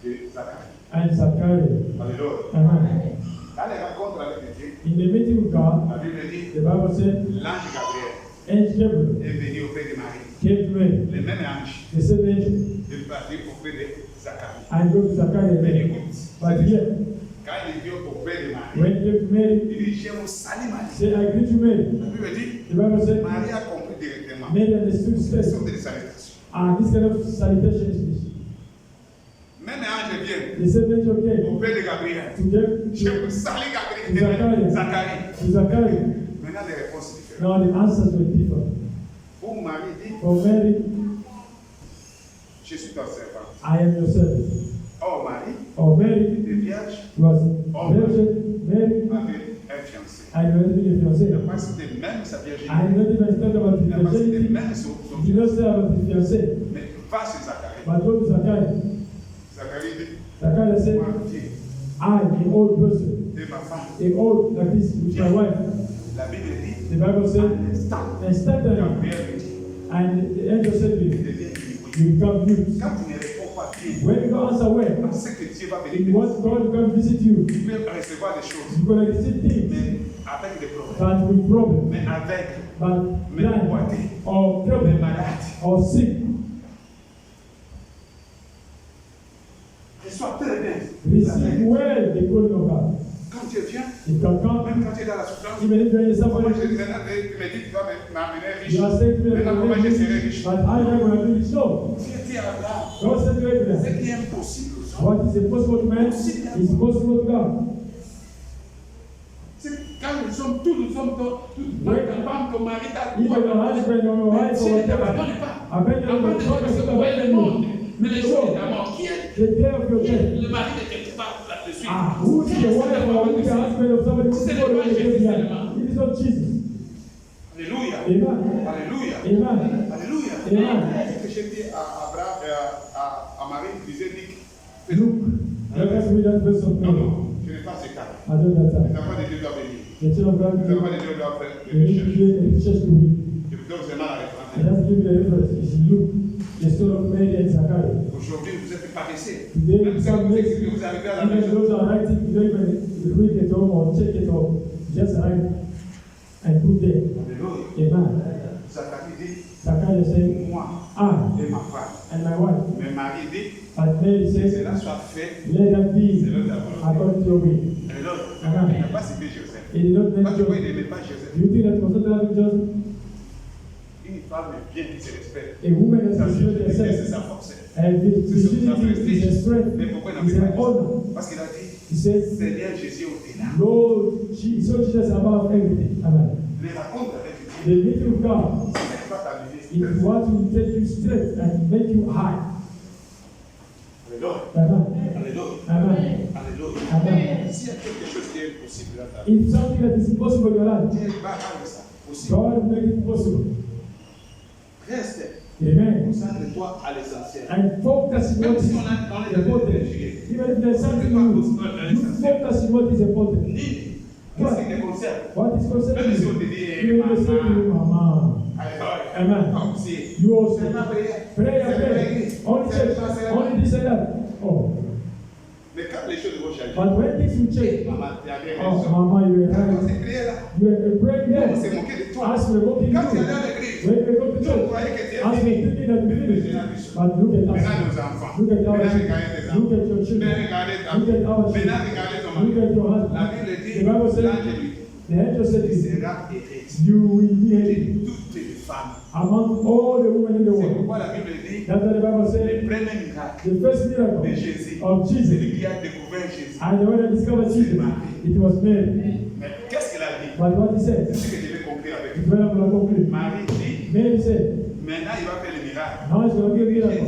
de Zacharie. and Zachariah. Alléluia. Amen. Dans les rencontres avec Dieu, In the meeting with God, la Bible dit, the Bible said, l'ange Gabriel Angel Gabriel est venu auprès de Marie. came to Mary. Le même ange The same angel. est parti auprès de Zacharie. And go to Zachariah and Mais Mary. écoute, But here, quand il vient auprès de Marie, when he came to Mary, il dit, je vous salue Marie. he said, I greet you, Mary. La Bible dit, The Bible said, Marie a compris directement. Mary understood C'est stress. sorte de salutation. And this kind of salutation is this. Même ange vient He said, let your cake auprès de Gabriel. to get Je to peux saluer Gabriel. Zacharie. Zachariah. Maintenant, les réponses sont différentes. Now the answers were different. Pour Marie dit, For Mary, je suis ton servant. I am your servant. Oh Marie, Or Mary des vierges, was virgin, Mary, avait un fiancé. I already been Il n'a fiancé. pas cité même sa I virginité. not even talk about Il his n'a pas cité virginity. même son He did not say about his fiancé. Mais va sur Zacharie. But go to Zachariah. Zacharie dit, Zachariah said, moi, viens, I, an old person, et ma femme. a old like this with my wife. La Bible dit, The Bible à said, l'instant, instantly, Gabriel lui dit, and the angel said to il him, devient iniquité. you become mute. Quand tu ne réponds pas bien, When you don't answer well, on sait que Dieu va if venir. you want God to come visit you, Tu peux recevoir des choses, you're going to receive things, mais avec des problèmes. but with problems, Mais avec, but mais blind, boité, or mais trouble, malade. or sick. Reçois très bien. Receive well the calling of God. Quand Dieu vient, It can come, même quand tu es dans la souffrance, even if there is moi suffering. je maintenant, tu me dis, tu vas m'amener riche. You are saying to me, Maintenant, comment je serai riche? but how am I going to do it? No. Dieu dit à Abraham, God said to ce Abraham, qui est impossible aux hommes, what is impossible to man is possible to God. c'est quand nous sommes tous, ta femme, ton mari, ta Even your husband or your wife Dieu or ne whatever, t'abandonne pas. abandon Avant your de God is recevoir le monde, mais les jours de ta abandon mort, qui est the day of your death. le mari de quelqu'un là-dessus? Ah, who is the wife or who is the husband of somebody who is going to get behind? It is not Jesus. Alléluia. Amen. Alléluia. Amen. Alléluia. Amen. Ce que j'ai dit à Abraham, à Marie, je disais, Look, let us read that verse of non, God. non, je n'ai pas ce cas. I don't have Les time. enfants de Dieu doivent venir. The children of God, Les enfants de Dieu doivent faire you need to des create a church to read. Je vous donne seulement la I référence. just give you the reference. If you look, the story of Mary and Zachariah. Aujourd'hui, vous êtes paresseux. Today, Même si some vous days, écrivez, vous arrivez à la even maison. those are writing, you don't even read it home or check it or just write and put there. Alléluia. Amen. Zacharie dit, Zachariah said, moi I et ma femme. and my wife. Mais Marie dit, But Mary que said, cela soit fait let that be selon ta volonté. according to your will. Alléluia. Il n'a pas cité Joseph. He did not Quand mention. tu vois, il n'aimait pas Joseph. Do you think that was not having Joseph? Une femme bien qui se respecte. A woman Sa has respected virginité, c'est herself. sa force. And C'est sa virginity is a prestige. strength, Mais pourquoi il is n'a an pas honor. dit? Parce qu'il a dit, He says, Seigneur Jésus au-delà. Lord, so Jesus above everything. Amen. Les rencontres avec The Dieu, meeting of God c'est pas ta is ministre. what will take you straight and make you high. Alléluia. Amen. Alléluia. Amen. Alléluia. Amen. S'il y a quelque chose qui est impossible dans ta vie, If something that is impossible in your life, Dieu va rendre ça possible. God will make it possible. Reste, Amen. concentre-toi à l'essentiel. And focus on Même what si is on est dans important. les juillet, Even if there's something you focus on what is important. ni qu'est-ce qui te concerne. What is concerning Même si on you? te dit, You will say to you, Mama. Alléluia. Amen. Comme si, You also c'est pas prière. pray, C'est pas pray. église. Only C'est church, pas cela. only this and that. Oh, Mais quand les choses vont changer, but when things will change, maman, tu as bien oh, raison. Mama, you were Quand on right. s'est prié là, You were praying on yes. s'est moqué de toi. As we were walking Quand tu through, allais à l'église, when we go to on church, croyait que tu as we es fini. thinking that we finished, but look at Maintenant, us. nos enfants. Look at our Maintenant, children. regardez tes Look enfants. at your children. Maintenant, regardez ta Look at our Maintenant, children. regardez ton Look mari. at your La husband. Bible dit, The Bible says, l'ange lui dit, the angel said to tu you, seras hérité you will be de hated toutes les femmes. among all the women in the C'est world. pourquoi la Bible dit, That's what the Bible le said. premier miracle The first de miracle Jésus, of c'est Jesus, lui qui a découvert Jésus. and the one that discovered Jesus, it was Mary. Mais qu'est-ce qu'il a dit? But what he said, C'est ce que je vais conclure avec it's vous. when I'm going to conclude. Marie dit, Mary said, maintenant il va faire le miracle. now it's going to give miracle.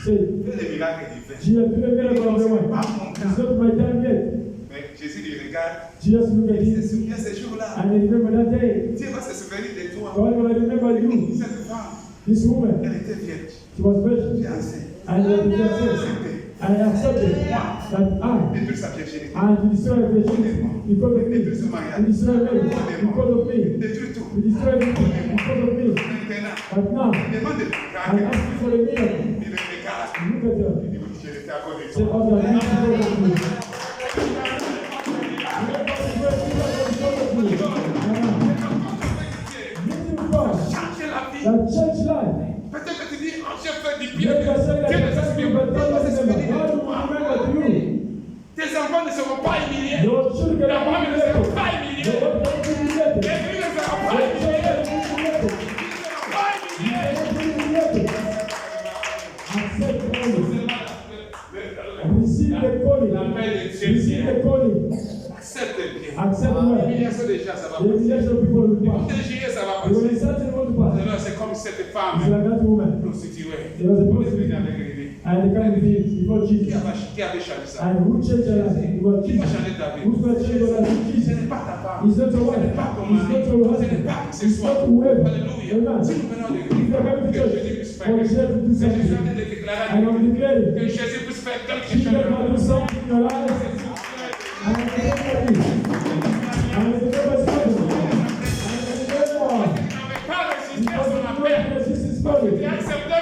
Say, Fais le miracle divin. Jesus, do the miracle of the one. It's not my time yet. Mais Jésus lui regarde, Jesus look at il se him, souvient ces jours-là. and he remember that day. Dieu va se souvenir de toi. God will remember you. Cette femme, This woman, elle était vierge. she was virgin, Fiancée. and he accepted. And I accepted that I, Détruis sa virginité. and to destroy the virginity because of me, to destroy me because of me, Détruis tout. to destroy me because of me. Maintenant, But now, demande le I'm miracle. asking for a miracle. Il le regarde. Look at her. Il dit, oui, je l'étais à cause de Say, toi. oh, God, I'm asking for a miracle. Changer la vie. That church life. Peut-être que tu dis, oh, j'ai fait du bien. Make us say Dieu ne that se souvient pas. but Dieu God va se will souvenir remember. de God toi. will remember to you. Tes enfants ne seront pas humiliés. Your children Ta are femme ne sera humiliated. pas humiliée. Your wife will be humiliated. L'église ne sera pas Your humiliée. children will be humiliated. Ils ne seront pas humiliés. Accept only. C'est Receive Accept well. L'humiliation déjà, ça va The humiliation people will Ils vont pass. te juger, ça va They will passer. insult you to pass. Alors, c'est comme cette It's femme like that woman. prostituée. There was a On est prostitute. venu avec l'idée. And they come with him before Jesus. Qui avait changé ça? And who changed her life? It was Qui va Jesus. changer ta vie? Who's going to change your life? Ce Jesus. n'est pas ta femme. He's not your Ce wife. n'est pas ton He's mari. not your Ce husband. n'est pas qui que ce He's soit. not whoever. Alléluia. Amen. Si nous venons à If l'église, you're coming to que church, Jésus puisse faire for quelque Jesus to do chose. Que Jésus a something, déclaré and I'm declaring, que Jésus puisse faire quelque Jesus chose. will do something in your life. And I'm declaring, and it's never stopping. And it's never. Tu n'avais pas résisté à Because son of the appel. way resist his body. Tu as accepté